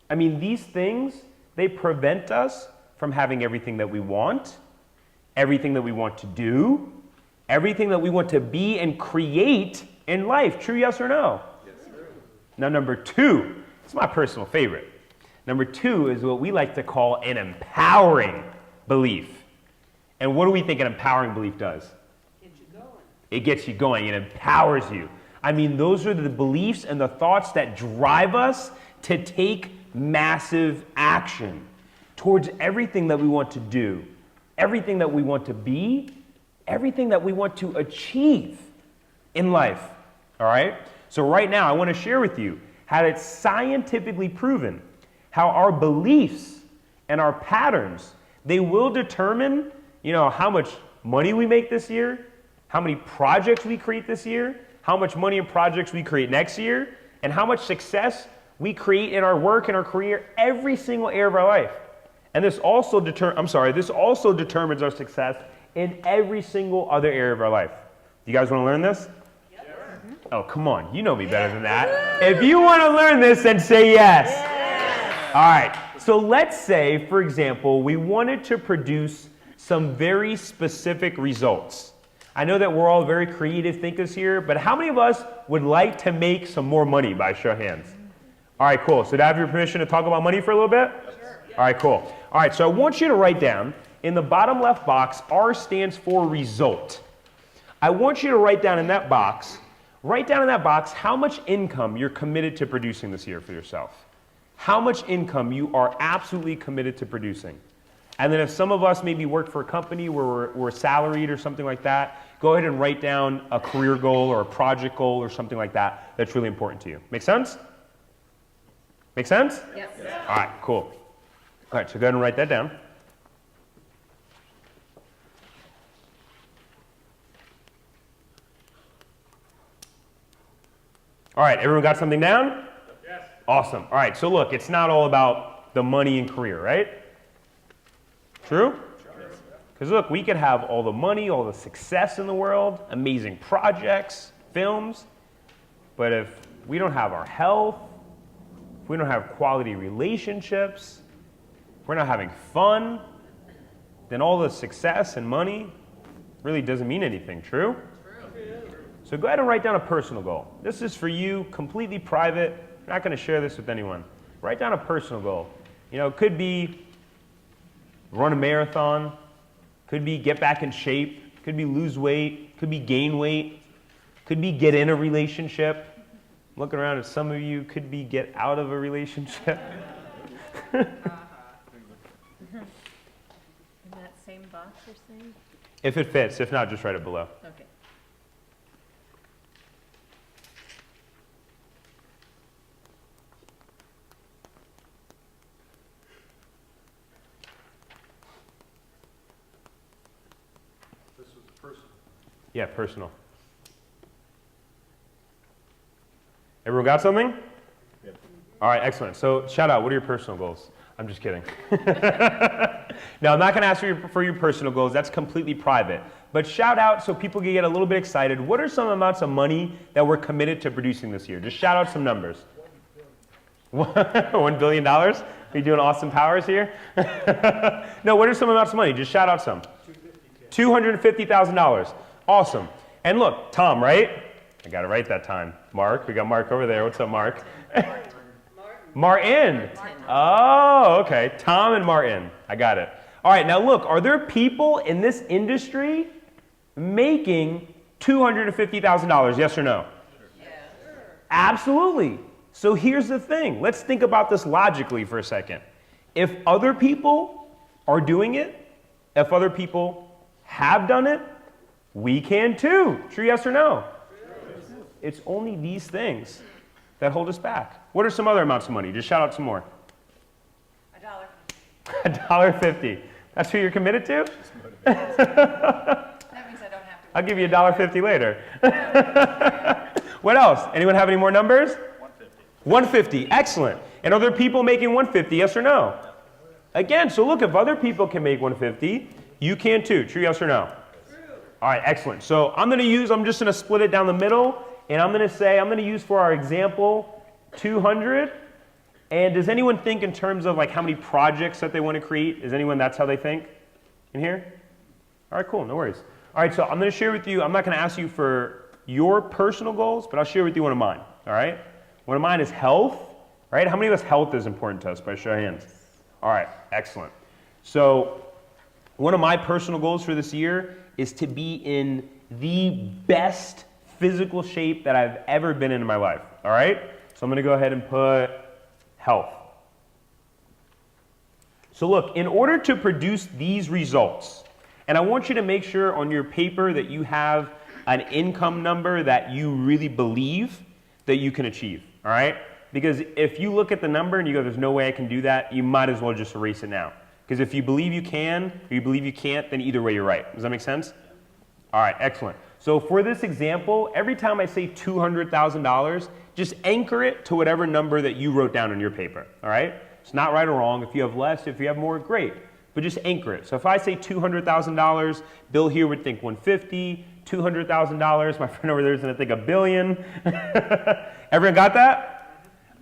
I mean, these things, they prevent us from having everything that we want, everything that we want to do, everything that we want to be and create in life. True, yes or no? Yes, sir. Now, number two, it's my personal favorite. Number two is what we like to call an empowering belief. And what do we think an empowering belief does? Get you going. It gets you going. It empowers you. I mean, those are the beliefs and the thoughts that drive us to take massive action towards everything that we want to do, everything that we want to be, everything that we want to achieve in life. All right? So right now, I want to share with you how it's scientifically proven how our beliefs and our patterns, they will determine, how much money we make this year, how many projects we create this year, how much money and projects we create next year, and how much success we create in our work and our career every single area of our life. And this also determines our success in every single other area of our life. You guys want to learn this? Yes. Oh, come on. You know me better than that. If you want to learn this, then say yes. Yes. All right. So let's say, for example, we wanted to produce some very specific results. I know that we're all very creative thinkers here, but how many of us would like to make some more money by show of hands? All right, cool. So do I have your permission to talk about money for a little bit? Sure. All right, cool. All right, so I want you to write down in the bottom left box, R stands for result. I want you to write down in that box how much income you're committed to producing this year for yourself. How much income you are absolutely committed to producing. And then if some of us maybe work for a company where we're salaried or something like that, go ahead and write down a career goal or a project goal or something like that that's really important to you. Make sense? Make sense? Yes. All right, cool. All right, so go ahead and write that down. All right, everyone got something down? Yes. Awesome. All right, so look, it's not all about the money and career, right? True? Because look, we could have all the money, all the success in the world, amazing projects, films, but if we don't have our health, if we don't have quality relationships, if we're not having fun, then all the success and money really doesn't mean anything, true? So go ahead and write down a personal goal. This is for you, completely private. I'm not going to share this with anyone. Write down a personal goal. You know, it could be run a marathon, could be get back in shape, could be lose weight, could be gain weight, could be get in a relationship. Looking around at some of you, could be get out of a relationship. In that same box you're saying? If it fits, if not, just write it below. Okay. This was personal. Yeah, personal. Everyone got something? All right, excellent. So shout out, what are your personal goals? I'm just kidding. No, I'm not going to ask for your personal goals. That's completely private. But shout out so people can get a little bit excited. What are some amounts of money that we're committed to producing this year? Just shout out some numbers. $1 billion? Are you doing Austin Powers here? No, what are some amounts of money? Just shout out some. $250,000. Awesome. And look, Tom, right? I got it right that time. Mark, we got Mark over there. What's up, Mark? Martin. Oh, okay. Tom and Martin. I got it. All right, now look, are there people in this industry making $250,000? Yes or no? Yes. Absolutely. So here's the thing. Let's think about this logically for a second. If other people are doing it, if other people have done it, we can too. True, yes or no? It's only these things that hold us back. What are some other amounts of money? Just shout out some more. $1.50. That's who you're committed to? That means I don't have to. I'll give you $1.50 later. What else? Anyone have any more numbers? 150. Excellent. And are there people making 150? Yes or no? Again, so look, if other people can make 150, you can too. True, yes or no? All right, excellent. So I'm just going to split it down the middle, and I'm going to use for our example 200. And does anyone think in terms of like how many projects that they want to create? That's how they think in here? All right, cool, no worries. All right, so I'm going to share with you, I'm not going to ask you for your personal goals, but I'll share with you one of mine, all right? One of mine is health, right? How many of us health is important to us by show of hands? All right, excellent. So one of my personal goals for this year is to be in the best physical shape that I've ever been in my life, all right? So I'm going to go ahead and put health. So look, in order to produce these results, and I want you to make sure on your paper that you have an income number that you really believe that you can achieve, all right? Because if you look at the number and you go, there's no way I can do that, you might as well just erase it now. Because if you believe you can, or you believe you can't, then either way you're right. Does that make sense? All right, excellent. So for this example, every time I say $200,000, just anchor it to whatever number that you wrote down on your paper, all right? It's not right or wrong. If you have less, if you have more, great. But just anchor it. So if I say $200,000, Bill here would think 150, $200,000. My friend over there is going to think $1 billion. Everyone got that?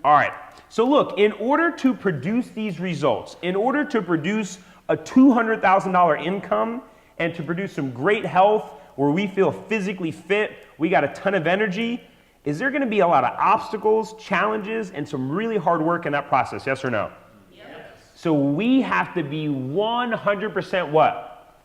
All right. So look, in order to produce these results, in order to produce a $200,000 income and to produce some great health where we feel physically fit, we got a ton of energy, is there going to be a lot of obstacles, challenges, and some really hard work in that process, yes or no? Yes. So we have to be 100% what?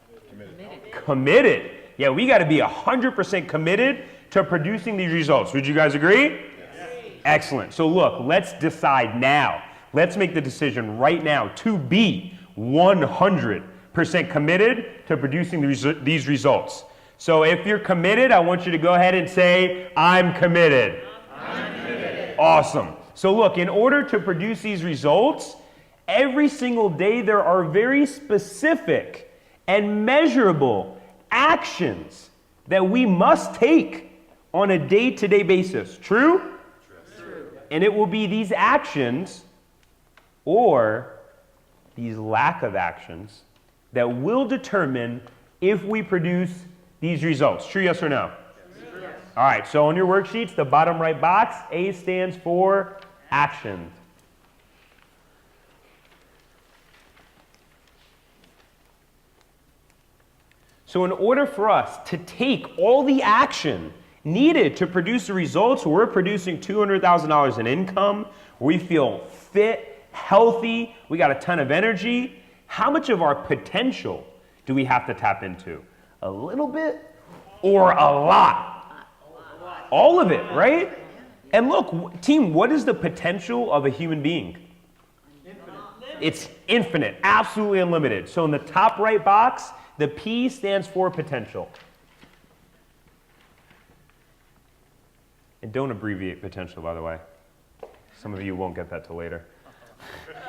Committed. Yeah, we got to be 100% committed to producing these results. Would you guys agree? Yes. Excellent. So look, let's decide now. Let's make the decision right now to be 100% committed to producing these results. So if you're committed, I want you to go ahead and say, I'm committed. I'm committed. Awesome. So look, in order to produce these results, every single day there are very specific and measurable actions that we must take on a day-to-day basis. True? True. And it will be these actions or these lack of actions that will determine if we produce these results. True, yes or no? Yes. All right, so on your worksheets, the bottom right box, A stands for action. So in order for us to take all the action needed to produce the results where we're producing $200,000 in income, where we feel fit, healthy, we got a ton of energy, how much of our potential do we have to tap into? A little bit or a lot? All of it, right? And look, team, what is the potential of a human being? It's infinite, absolutely unlimited. So in the top right box, the P stands for potential. And don't abbreviate potential, by the way. Some of you won't get that till later.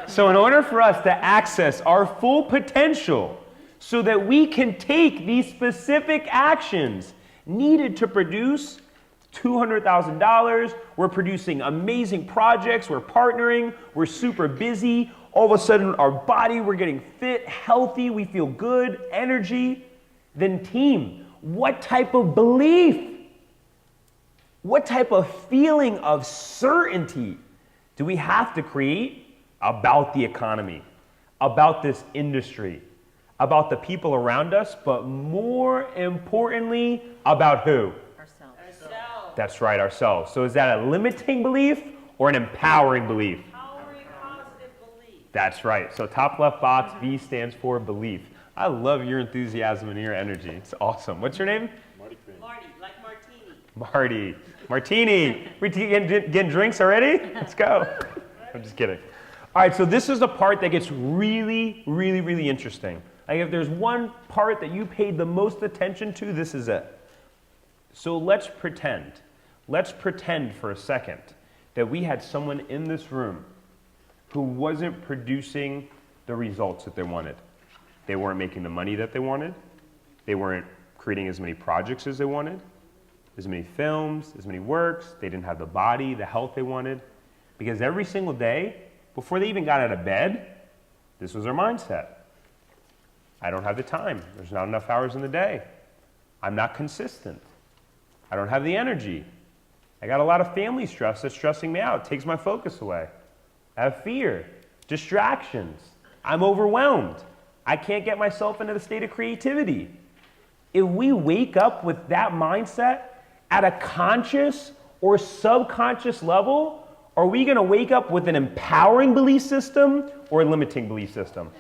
So in order for us to access our full potential so that we can take these specific actions needed to produce $200,000, we're producing amazing projects, we're partnering, we're super busy, all of a sudden our body, we're getting fit, healthy, we feel good, energy, then team, what type of belief, what type of feeling of certainty do we have to create about the economy, about this industry, about the people around us, but more importantly, about who? Ourselves. That's right, ourselves. So is that a limiting belief or an empowering belief? Empowering positive belief. That's right. So top left box, B stands for belief. I love your enthusiasm and your energy. It's awesome. What's your name? Marty, like martini. Marty. Martini. We getting drinks already? Let's go. I'm just kidding. All right, so this is the part that gets really, really, really interesting. Like if there's one part that you paid the most attention to, this is it. So let's pretend for a second that we had someone in this room who wasn't producing the results that they wanted. They weren't making the money that they wanted. They weren't creating as many projects as they wanted, as many films, as many works. They didn't have the body, the health they wanted. Because every single day, before they even got out of bed, this was their mindset. I don't have the time. There's not enough hours in the day. I'm not consistent. I don't have the energy. I got a lot of family stress that's stressing me out. It takes my focus away. I have fear, distractions. I'm overwhelmed. I can't get myself into the state of creativity. If we wake up with that mindset at a conscious or subconscious level, are we going to wake up with an empowering belief system or a limiting belief system?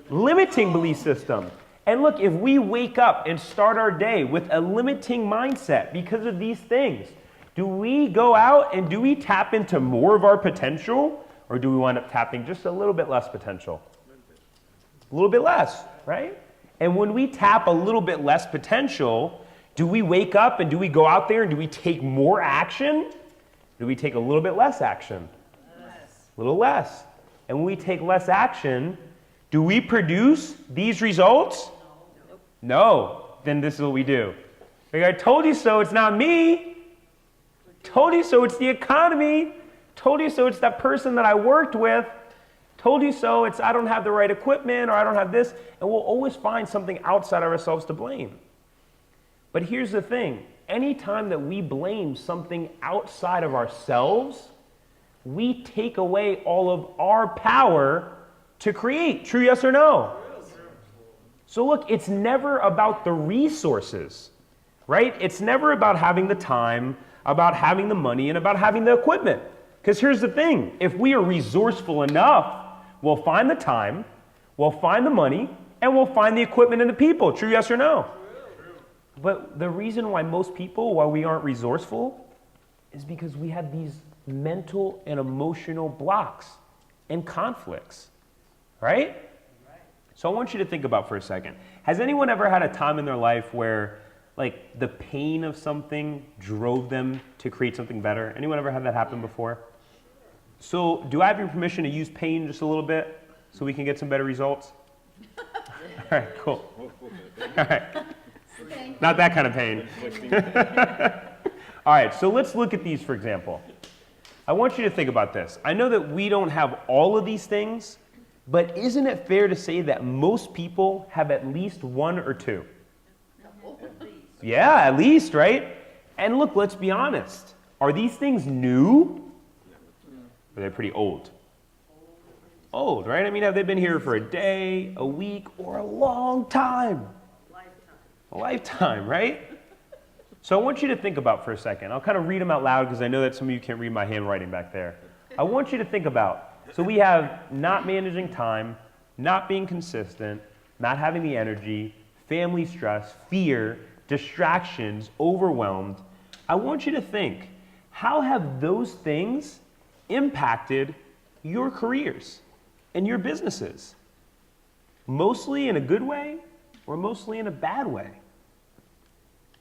Limiting belief system. And look, if we wake up and start our day with a limiting mindset because of these things, do we go out and do we tap into more of our potential, or do we wind up tapping just a little bit less potential? A little bit less, right? And when we tap a little bit less potential, do we wake up and do we go out there and do we take more action? Do we take a little bit less action? A little less. And when we take less action, do we produce these results? No. Then this is what we do. Like, I told you so, it's not me. Told you so, it's the economy. Told you so, it's that person that I worked with. Told you so, it's I don't have the right equipment or I don't have this. And we'll always find something outside of ourselves to blame. But here's the thing. Anytime that we blame something outside of ourselves, we take away all of our power to create. True, yes or no? So look, it's never about the resources, right? It's never about having the time, about having the money, and about having the equipment. Because here's the thing. If we are resourceful enough, we'll find the time, we'll find the money, and we'll find the equipment and the people. True, yes or no? But the reason why most people, why we aren't resourceful, is because we have these mental and emotional blocks and conflicts, right? So I want you to think about for a second. Has anyone ever had a time in their life where like the pain of something drove them to create something better? Anyone ever had that happen before? So do I have your permission to use pain just a little bit so we can get some better results? All right, cool. All right. Not that kind of pain. All right, so let's look at these, for example. I want you to think about this. I know that we don't have all of these things, But isn't it fair to say that most people have at least one or two? Yeah, at least, right? And look, let's be honest. Are these things new? Or are they pretty old? Old, right? I mean, have they been here for a day, a week, or a long time? A lifetime, right? So I want you to think about for a second. I'll kind of read them out loud because I know that some of you can't read my handwriting back there. I want you to think about, so we have not managing time, not being consistent, not having the energy, family stress, fear, distractions, overwhelmed. I want you to think, how have those things impacted your careers and your businesses? Mostly in a good way or mostly in a bad way?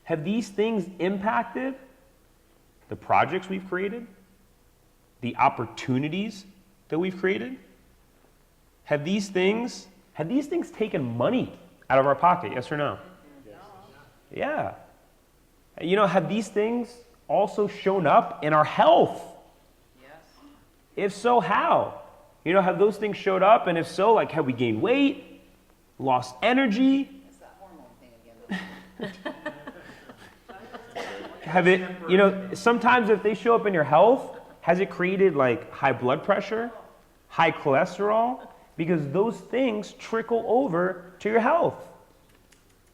Have these things impacted the projects we've created? The opportunities that we've created? Have these things taken money out of our pocket, yes or no? Yeah. You know, have these things also shown up in our health? Yes. If so, how? You know, have those things showed up? And if so, like, have we gained weight, lost energy? It's that hormone thing again. Have it, you know, sometimes if they show up in your health, has it created like high blood pressure, high cholesterol? Because those things trickle over to your health.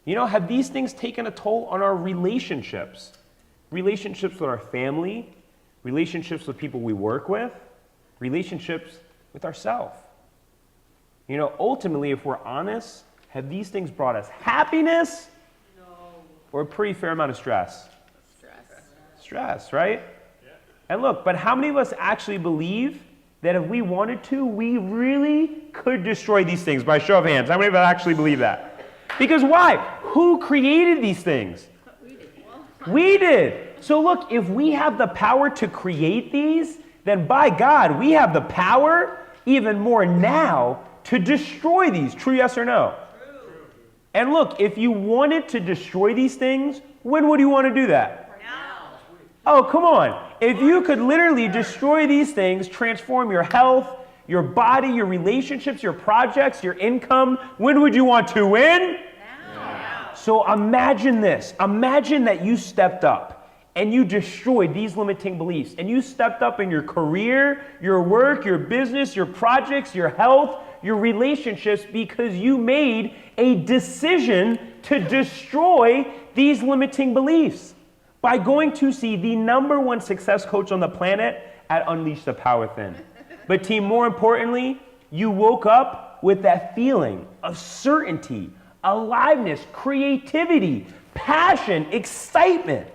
You know, have these things taken a toll on our relationships? Relationships with our family, relationships with people we work with, relationships with ourselves. You know, ultimately, if we're honest, have these things brought us happiness or a pretty fair amount of stress? Stress, right? Yeah. And look, but how many of us actually believe that if we wanted to, we really could destroy these things? By show of hands, how many of us actually believe that? Because why? Who created these things? We did. So look, if we have the power to create these, then by God, we have the power even more now to destroy these. True, yes or no? True. And look, if you wanted to destroy these things, when would you want to do that? Oh, come on. If you could literally destroy these things, transform your health, your body, your relationships, your projects, your income, when would you want to win? Now. So imagine this. Imagine that you stepped up and you destroyed these limiting beliefs, and you stepped up in your career, your work, your business, your projects, your health, your relationships, because you made a decision to destroy these limiting beliefs. By going to see the #1 success coach on the planet at Unleash the Power Within. But team, more importantly, you woke up with that feeling of certainty, aliveness, creativity, passion, excitement,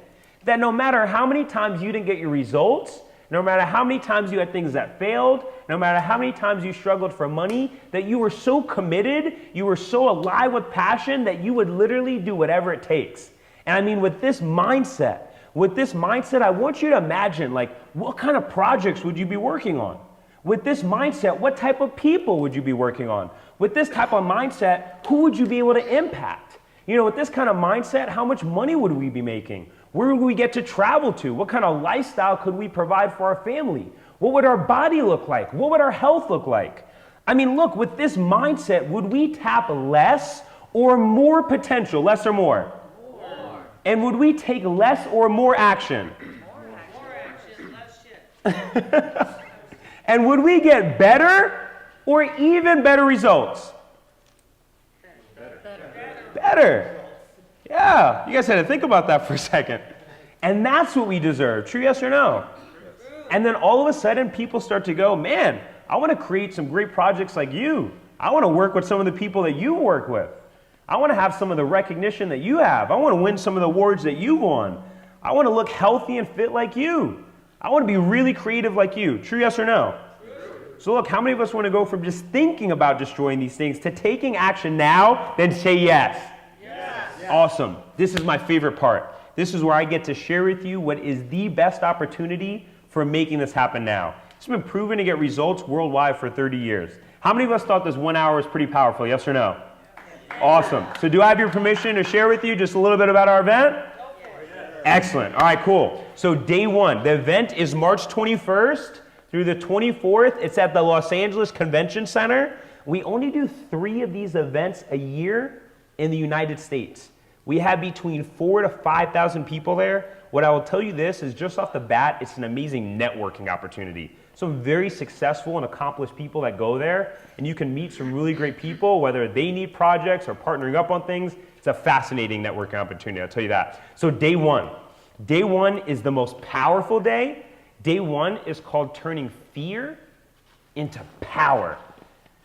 that no matter how many times you didn't get your results, no matter how many times you had things that failed, no matter how many times you struggled for money, that you were so committed, you were so alive with passion that you would literally do whatever it takes. And I mean, with this mindset, I want you to imagine, like, what kind of projects would you be working on? With this mindset, what type of people would you be working on? With this type of mindset, who would you be able to impact? You know, with this kind of mindset, how much money would we be making? Where would we get to travel to? What kind of lifestyle could we provide for our family? What would our body look like? What would our health look like? I mean, look, with this mindset, would we tap less or more potential, less or more? And would we take less or more action? More action, less shit. And would we get better or even better results? Better. Yeah, you guys had to think about that for a second. And that's what we deserve. True, yes or no? And then all of a sudden, people start to go, man, I want to create some great projects like you. I want to work with some of the people that you work with. I want to have some of the recognition that you have. I want to win some of the awards that you won. I want to look healthy and fit like you. I want to be really creative like you. True, yes or no? So look, how many of us want to go from just thinking about destroying these things to taking action now, then say yes? Yes. Awesome. This is my favorite part. This is where I get to share with you what is the best opportunity for making this happen now. It's been proven to get results worldwide for 30 years. How many of us thought this 1 hour was pretty powerful? Yes or no? Awesome. So do I have your permission to share with you just a little bit about our event? Excellent. All right, cool. So day one, the event is March 21st through the 24th. It's at the Los Angeles Convention Center. We only do 3 of these events a year in the United States. We have between 4,000 to 5,000 people there. What I will tell you this is just off the bat, it's an amazing networking opportunity. Some very successful and accomplished people that go there, and you can meet some really great people, whether they need projects or partnering up on things. It's a fascinating networking opportunity, I'll tell you that. So day one. Day one is the most powerful day. Day one is called turning fear into power.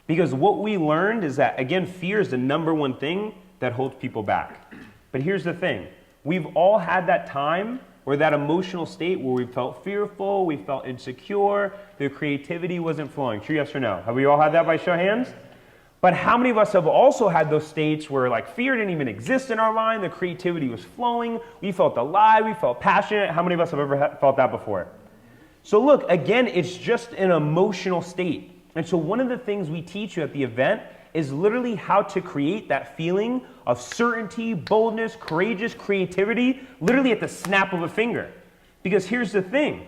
Because what we learned is that, again, fear is the #1 thing that holds people back. But here's the thing. We've all had that time or that emotional state where we felt fearful, we felt insecure, the creativity wasn't flowing. True, yes or no? Have we all had that by show of hands? But how many of us have also had those states where like fear didn't even exist in our mind, the creativity was flowing, we felt alive, we felt passionate? How many of us have ever felt that before? So look, again, it's just an emotional state. And so one of the things we teach you at the event is literally how to create that feeling of certainty, boldness, courageous creativity, literally at the snap of a finger. Because here's the thing,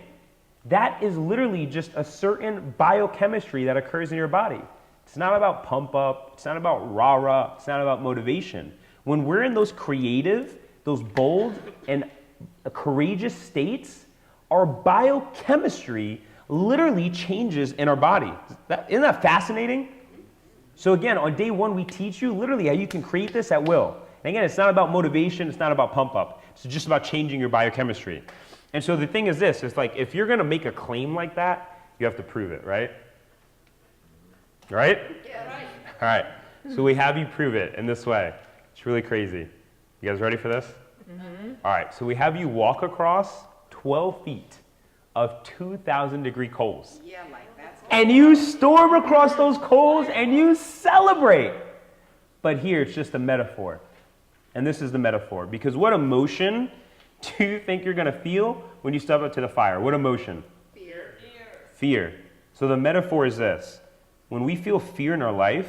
that is literally just a certain biochemistry that occurs in your body. It's not about pump up, it's not about rah-rah, it's not about motivation. When we're in those creative, those bold and courageous states, our biochemistry literally changes in our body. Isn't that fascinating? So again, on day one, we teach you literally how you can create this at will. And again, it's not about motivation, it's not about pump up. It's just about changing your biochemistry. And so the thing is this, it's like if you're gonna make a claim like that, you have to prove it, right? Right? Yeah, right. All right, so we have you prove it in this way. It's really crazy. You guys ready for this? All right, so we have you walk across 12 feet of 2,000-degree coals. Yeah, like that's. And you storm across those coals and you celebrate. But here it's just a metaphor. And this is the metaphor. Because what emotion do you think you're going to feel when you step up to the fire? What emotion? Fear. Fear. So the metaphor is this. When we feel fear in our life,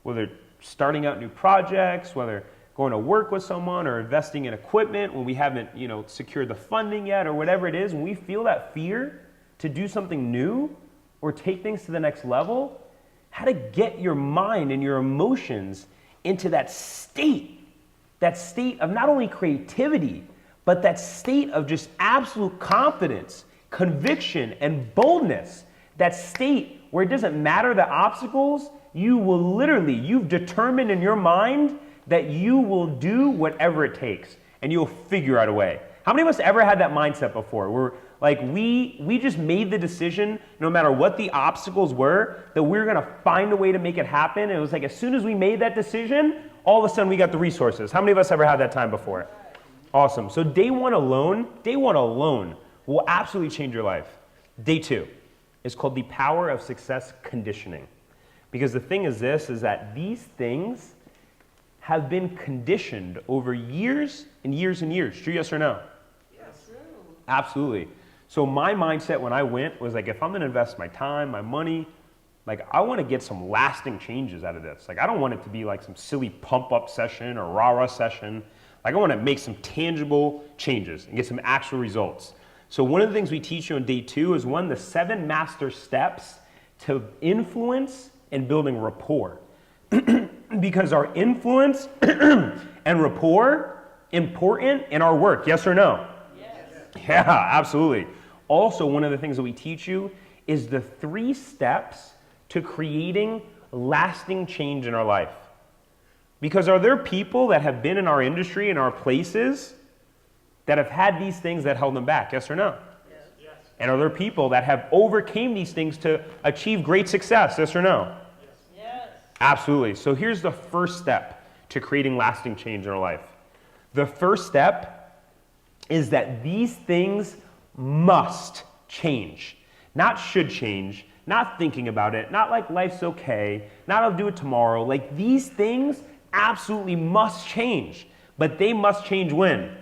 whether starting out new projects, whether going to work with someone or investing in equipment when we haven't, secured the funding yet or whatever it is, when we feel that fear to do something new or take things to the next level, how to get your mind and your emotions into that state of not only creativity, but that state of just absolute confidence, conviction, and boldness, that state where it doesn't matter the obstacles, you've determined in your mind that you will do whatever it takes and you'll figure out a way. How many of us ever had that mindset before? Where like we just made the decision, no matter what the obstacles were, that we were gonna find a way to make it happen. And it was like as soon as we made that decision, all of a sudden we got the resources. How many of us ever had that time before? Awesome. So day one alone will absolutely change your life. Day two is called the power of success conditioning. Because the thing is this, is that these things have been conditioned over years and years and years. True, yes or no? Yes. Absolutely. So my mindset when I went was like, if I'm gonna invest my time, my money, like I wanna get some lasting changes out of this. Like I don't want it to be like some silly pump up session or rah-rah session. Like I wanna make some tangible changes and get some actual results. So one of the things we teach you on day two is the 7 master steps to influence and building rapport. Because our influence and rapport important in our work, yes or no? Yes. Yeah, absolutely. Also, one of the things that we teach you is the 3 steps to creating lasting change in our life. Because are there people that have been in our industry, in our places, that have had these things that held them back, yes or no? Yes. And are there people that have overcame these things to achieve great success, yes or no? Yes. Absolutely. So here's the first step to creating lasting change in our life. The first step is that these things must change. Not should change, not thinking about it, not like life's okay, not I'll do it tomorrow. Like these things absolutely must change. But they must change when?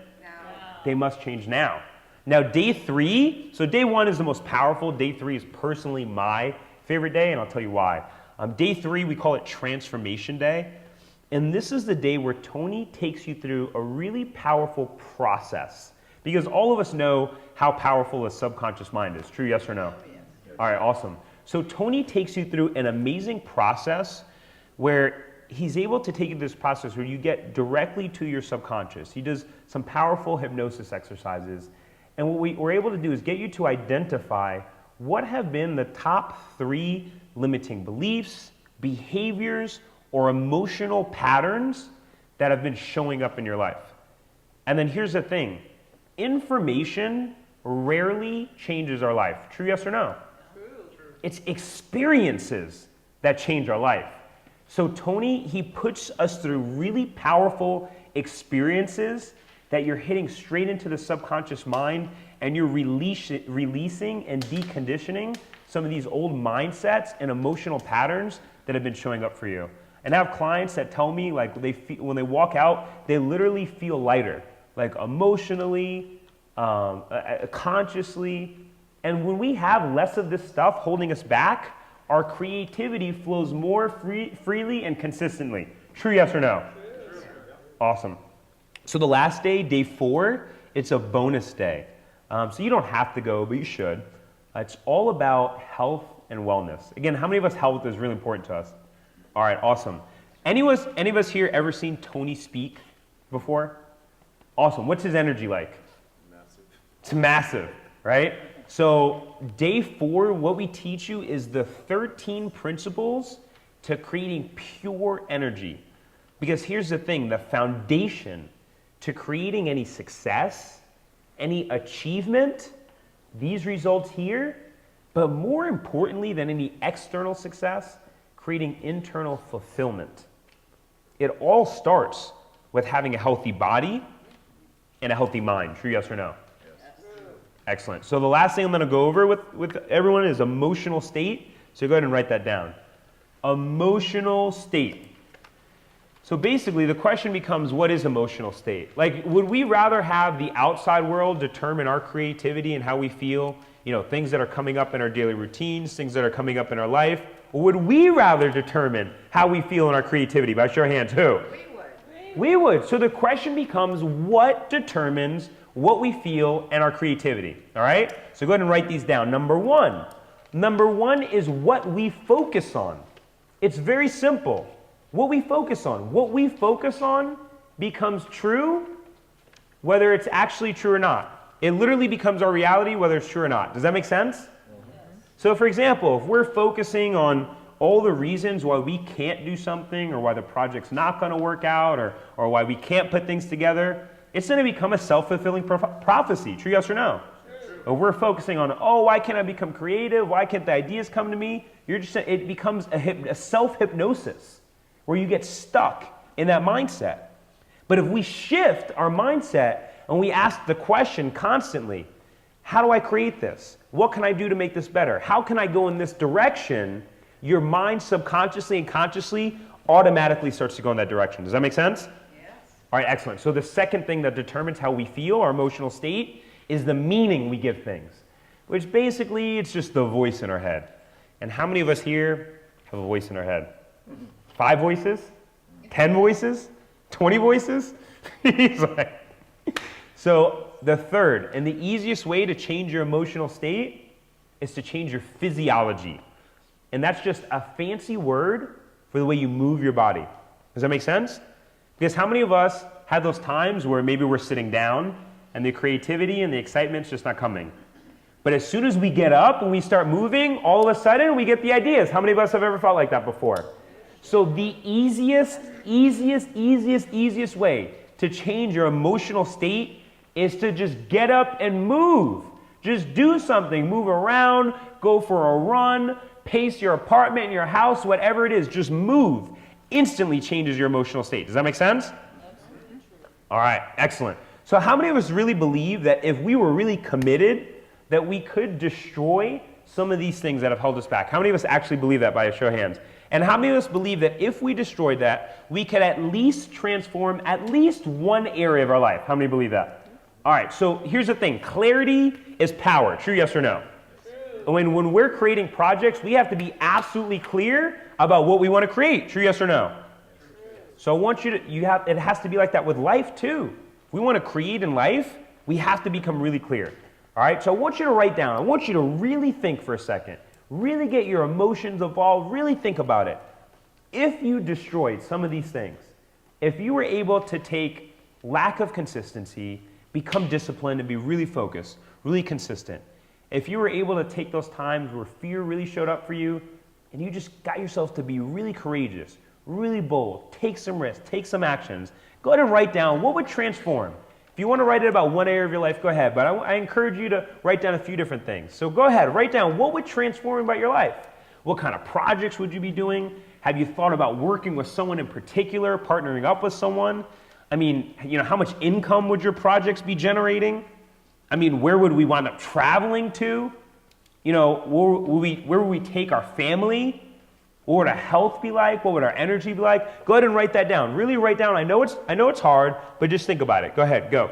They must change now. Now day 3, so day 1 is the most powerful. Day 3 is personally my favorite day, and I'll tell you why. Day 3, we call it Transformation Day. And this is the day where Tony takes you through a really powerful process. Because all of us know how powerful a subconscious mind is. True, yes or no? All right, awesome. So Tony takes you through an amazing process where he's able to take you through this process where you get directly to your subconscious. He does some powerful hypnosis exercises. And what we're able to do is get you to identify what have been the top 3 limiting beliefs, behaviors, or emotional patterns that have been showing up in your life. And then here's the thing. Information rarely changes our life. True, yes or no? True. It's experiences that change our life. So Tony, he puts us through really powerful experiences that you're hitting straight into the subconscious mind, and you're releasing and deconditioning some of these old mindsets and emotional patterns that have been showing up for you. And I have clients that tell me, like, when they walk out, they literally feel lighter, like emotionally, consciously. And when we have less of this stuff holding us back, our creativity flows more freely and consistently. True, yes or no? True. Awesome. So the last day, day 4, it's a bonus day. So you don't have to go, but you should. It's all about health and wellness. Again, how many of us health is really important to us? All right, awesome. Any of us here ever seen Tony speak before? Awesome. What's his energy like? Massive. It's massive, right? So day 4, what we teach you is the 13 principles to creating pure energy. Because here's the thing, the foundation to creating any success, any achievement, these results here, but more importantly than any external success, creating internal fulfillment. It all starts with having a healthy body and a healthy mind. True, yes or no? Excellent. So the last thing I'm going to go over with everyone is emotional state. So go ahead and write that down. Emotional state. So basically the question becomes, what is emotional state? Like, would we rather have the outside world determine our creativity and how we feel? You know, things that are coming up in our daily routines, things that are coming up in our life? Or would we rather determine how we feel in our creativity? By show of hands, who? We would. So the question becomes, what determines what we feel and our creativity? All right? So go ahead and write these down. Number one is what we focus on. It's very simple. What we focus on. What we focus on becomes true, whether it's actually true or not. It literally becomes our reality, whether it's true or not. Does that make sense? Yes. So for example, if we're focusing on all the reasons why we can't do something, or why the project's not going to work out, or why we can't put things together, it's going to become a self-fulfilling prophecy. True, yes or no? True. If we're focusing on, oh, why can't I become creative? Why can't the ideas come to me? It becomes a self-hypnosis where you get stuck in that mindset. But if we shift our mindset and we ask the question constantly, how do I create this? What can I do to make this better? How can I go in this direction? Your mind subconsciously and consciously automatically starts to go in that direction. Does that make sense? Yes. All right, excellent. So the second thing that determines how we feel, our emotional state, is the meaning we give things, which basically it's just the voice in our head. And how many of us here have a voice in our head? 5 voices? 10 voices? 20 voices? So the third and the easiest way to change your emotional state is to change your physiology. And that's just a fancy word for the way you move your body. Does that make sense? Because how many of us had those times where maybe we're sitting down and the creativity and the excitement's just not coming? But as soon as we get up and we start moving, all of a sudden we get the ideas. How many of us have ever felt like that before? So the easiest way to change your emotional state is to just get up and move. Just do something. Move around, go for a run, pace your apartment, your house, whatever it is. Just move. Instantly changes your emotional state. Does that make sense? All right, excellent. So how many of us really believe that if we were really committed, that we could destroy some of these things that have held us back? How many of us actually believe that, by a show of hands? And how many of us believe that if we destroyed that, we could at least transform at least one area of our life? How many believe that? All right, so here's the thing. Clarity is power. True, yes or no? True. When we're creating projects, we have to be absolutely clear about what we want to create. True, yes or no? True. So I want it has to be like that with life too. If we want to create in life, we have to become really clear. All right, so I want you to write down. I want you to really think for a second. Really get your emotions involved. Really think about it. if you destroyed some of these things, if you were able to take lack of consistency, become disciplined, and be really focused, really consistent, if you were able to take those times where fear really showed up for you, and you just got yourself to be really courageous, really bold, take some risks, take some actions, go ahead and write down what would transform. If you want to write it about one area of your life, go ahead, but I encourage you to write down a few different things. So go ahead, write down what would transform about your life. What kind of projects would you be doing? Have you thought about working with someone in particular, partnering up with someone? I mean, how much income would your projects be generating? I mean, where would we wind up traveling to? Where would we take our family? What would our health be like? What would our energy be like? Go ahead and write that down. Really write down. I know it's hard, but just think about it. Go ahead, go.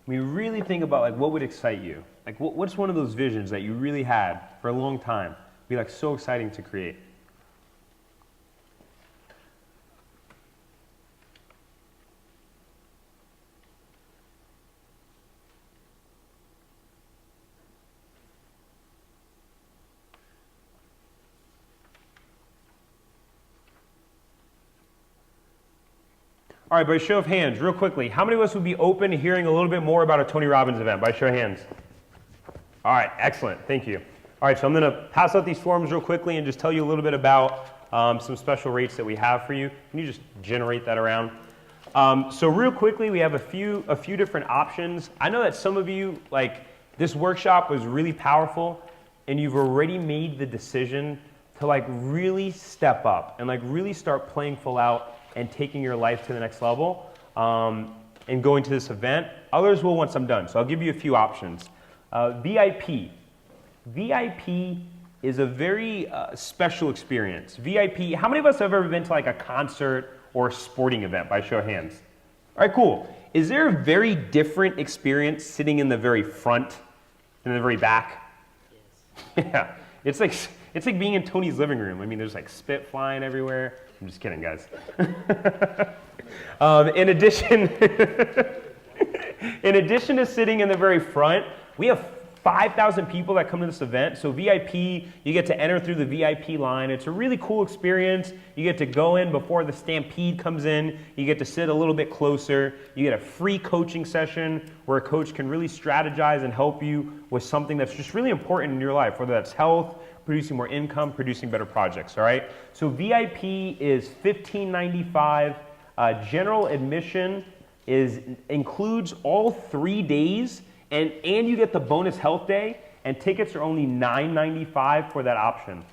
I mean, really think about what would excite you. What's one of those visions that you really had for a long time? Be so exciting to create. All right, by show of hands, real quickly, how many of us would be open to hearing a little bit more about a Tony Robbins event? By show of hands. All right, excellent, thank you. All right, so I'm gonna pass out these forms real quickly and just tell you a little bit about some special rates that we have for you. Can you just generate that around? So real quickly, we have a few different options. I know that some of you, this workshop was really powerful and you've already made the decision to really step up and really start playing full out and taking your life to the next level and going to this event. Others will once I'm done, so I'll give you a few options. VIP. VIP is a very special experience. VIP, how many of us have ever been to a concert or a sporting event, by show of hands? All right, cool. Is there a very different experience sitting in the very front and in the very back? Yes. Yeah, it's like being in Tony's living room. I mean, there's spit flying everywhere. I'm just kidding, guys. In addition to sitting in the very front, we have 5,000 people that come to this event. So VIP, you get to enter through the VIP line. It's a really cool experience. You get to go in before the stampede comes in. You get to sit a little bit closer. You get a free coaching session where a coach can really strategize and help you with something that's just really important in your life, whether that's health, producing more income, producing better projects, all right? So VIP is $15.95. General admission includes all 3 days, and you get the bonus health day, and tickets are only $9.95 for that option.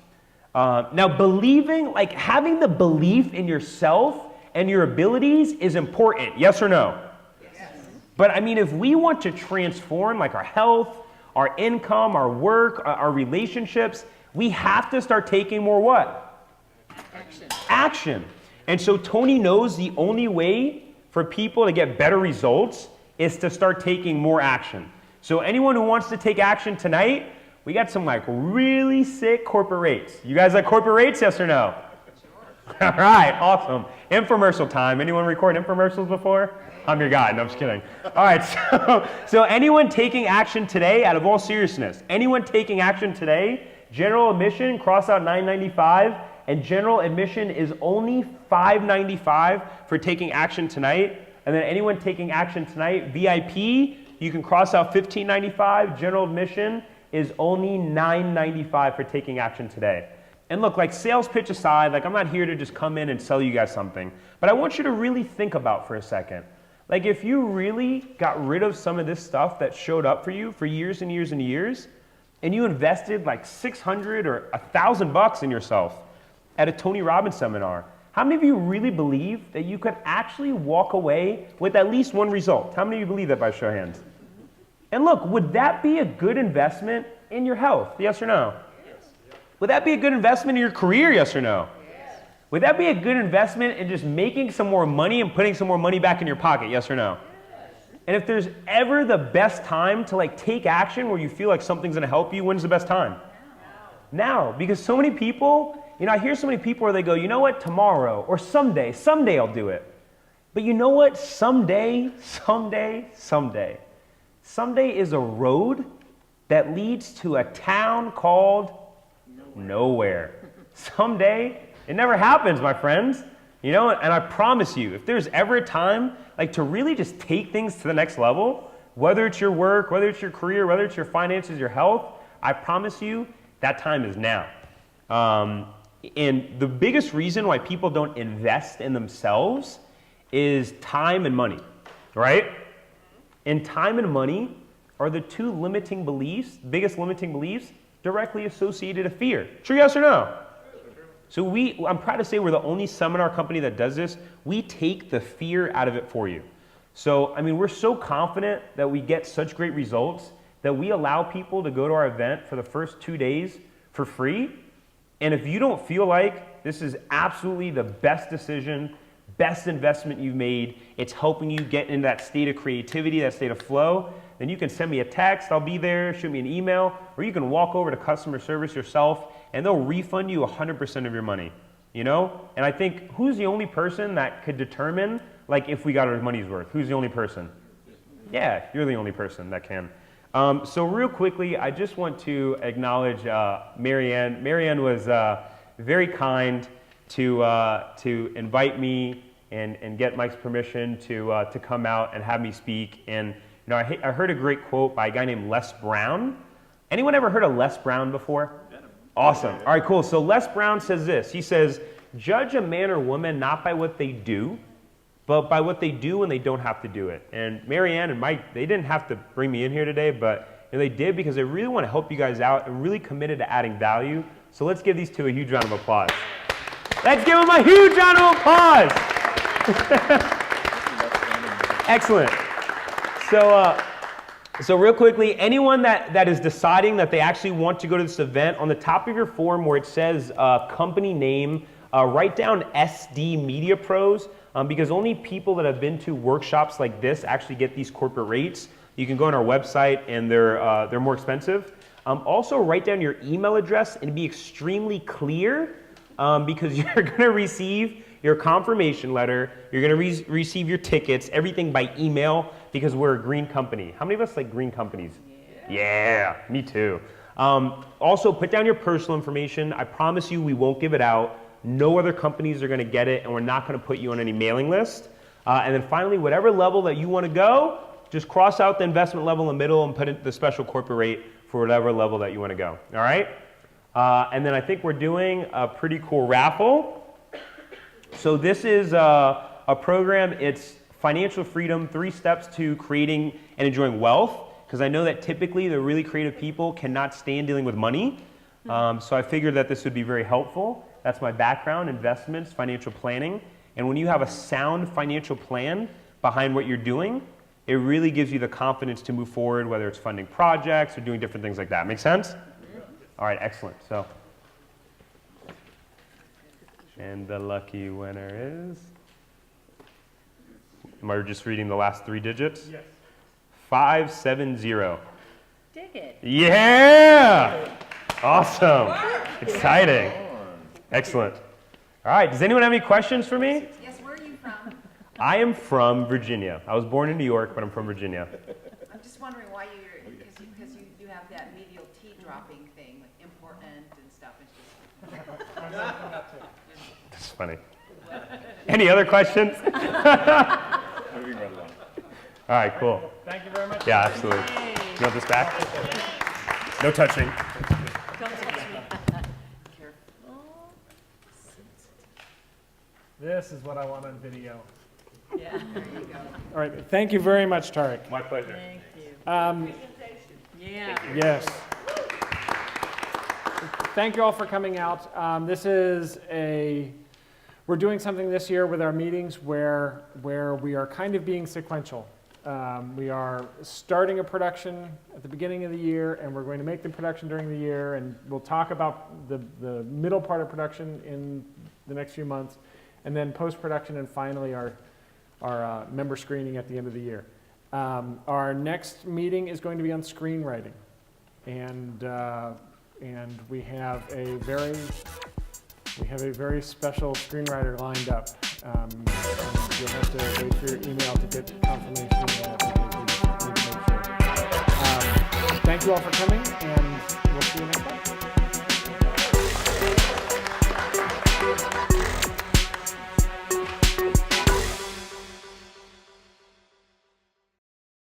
Now, having the belief in yourself and your abilities is important, yes or no? Yes. But I mean, if we want to transform our health, our income, our work, our relationships, we have to start taking more what? Action. And so Tony knows the only way for people to get better results is to start taking more action. So anyone who wants to take action tonight, we got some really sick corporate rates. You guys like corporate rates, yes or no? Sure. All right, awesome. Infomercial time. Anyone record infomercials before? I'm your guy. No, I'm just kidding. All right, so anyone taking action today, out of all seriousness, anyone taking action today, general admission, cross out $9.95, and general admission is only $5.95 for taking action tonight. And then anyone taking action tonight, VIP, you can cross out $15.95. General admission is only $9.95 for taking action today. And look, like sales pitch aside, like I'm not here to just come in and sell you guys something, but I want you to really think about for a second. Like if you really got rid of some of this stuff that showed up for you for years and years and years, and you invested like $600 or $1,000 in yourself at a Tony Robbins seminar, how many of you really believe that you could actually walk away with at least one result? How many of you believe that by show of hands? And look, would that be a good investment in your health? Yes or no? Would that be a good investment in your career? Yes or no? Would that be a good investment in just making some more money and putting some more money back in your pocket? Yes or no? And if there's ever the best time to like take action where you feel like something's going to help you, when's the best time? Now. Because so many people, I hear so many people where they go, you know what, tomorrow or someday I'll do it. But you know what, someday is a road that leads to a town called nowhere. Someday, it never happens, my friends. And I promise you, if there's ever a time like to really just take things to the next level, whether it's your work, whether it's your career, whether it's your finances, your health, I promise you that time is now. And the biggest reason why people don't invest in themselves is time and money, right? And time and money are the two biggest limiting beliefs directly associated to fear. True, yes or no? So I'm proud to say we're the only seminar company that does this. We take the fear out of it for you. So, we're so confident that we get such great results that we allow people to go to our event for the first 2 days for free. And if you don't feel like this is absolutely the best decision, best investment you've made, it's helping you get into that state of creativity, that state of flow, then you can send me a text, I'll be there, shoot me an email, or you can walk over to customer service yourself and they'll refund you 100% of your money, And I think, who's the only person that could determine, like, if we got our money's worth? Who's the only person? Yeah, you're the only person that can. So real quickly, I just want to acknowledge Marianne. Marianne was very kind to invite me and get Mike's permission to come out and have me speak. And I heard a great quote by a guy named Les Brown. Anyone ever heard of Les Brown before? Awesome. All right, cool. So Les Brown says this. He says, judge a man or woman not by what they do, but by what they do when they don't have to do it. And Marianne and Mike, they didn't have to bring me in here today, but they did because they really want to help you guys out and really committed to adding value. So let's give these two a huge round of applause. Let's give them a huge round of applause. Excellent. So real quickly, anyone that is deciding that they actually want to go to this event, on the top of your form where it says company name, write down SD Media Pros, because only people that have been to workshops like this actually get these corporate rates. You can go on our website and they're more expensive. Also write down your email address and be extremely clear because you're going to receive your confirmation letter, you're going to receive your tickets, everything by email because we're a green company. How many of us like green companies? Yeah, me too. Also, put down your personal information. I promise you we won't give it out. No other companies are going to get it, and we're not going to put you on any mailing list. And then finally, whatever level that you want to go, just cross out the investment level in the middle and put in the special corporate rate for whatever level that you want to go. All right? And then I think we're doing a pretty cool raffle. So this is a program. It's Financial Freedom, 3 Steps to Creating and Enjoying Wealth, because I know that typically the really creative people cannot stand dealing with money. So I figured that this would be very helpful. That's my background, investments, financial planning. And when you have a sound financial plan behind what you're doing, it really gives you the confidence to move forward, whether it's funding projects or doing different things like that. Make sense? All right, excellent. So, and the lucky winner is, am I just reading the last 3 digits? Yes. 570. Dig it. Yeah! Awesome. Exciting. Excellent. All right, does anyone have any questions for me? Yes, where are you from? I am from Virginia. I was born in New York, but I'm from Virginia. I'm just wondering why because you have that medial T dropping thing with important and stuff. It's just. That's funny. Any other questions? All right, cool. Thank you very much. Yeah, absolutely. You want this back? No touching. Don't touch me. Careful. this is what I want on video. Yeah, All right, thank you very much, Tarek. My pleasure. thank you. Um, Yeah. Yes. Thank you all for coming out. We're doing something this year with our meetings where we are kind of being sequential. We are starting a production at the beginning of the year, and we're going to make the production during the year, and we'll talk about the middle part of production in the next few months, and then post-production, and finally our member screening at the end of the year. Our next meeting is going to be on screenwriting, and we have a very special screenwriter lined up. And you'll have to wait for your email to get confirmation of that because we need to make sure. Thank you all for coming, and we'll see you next time.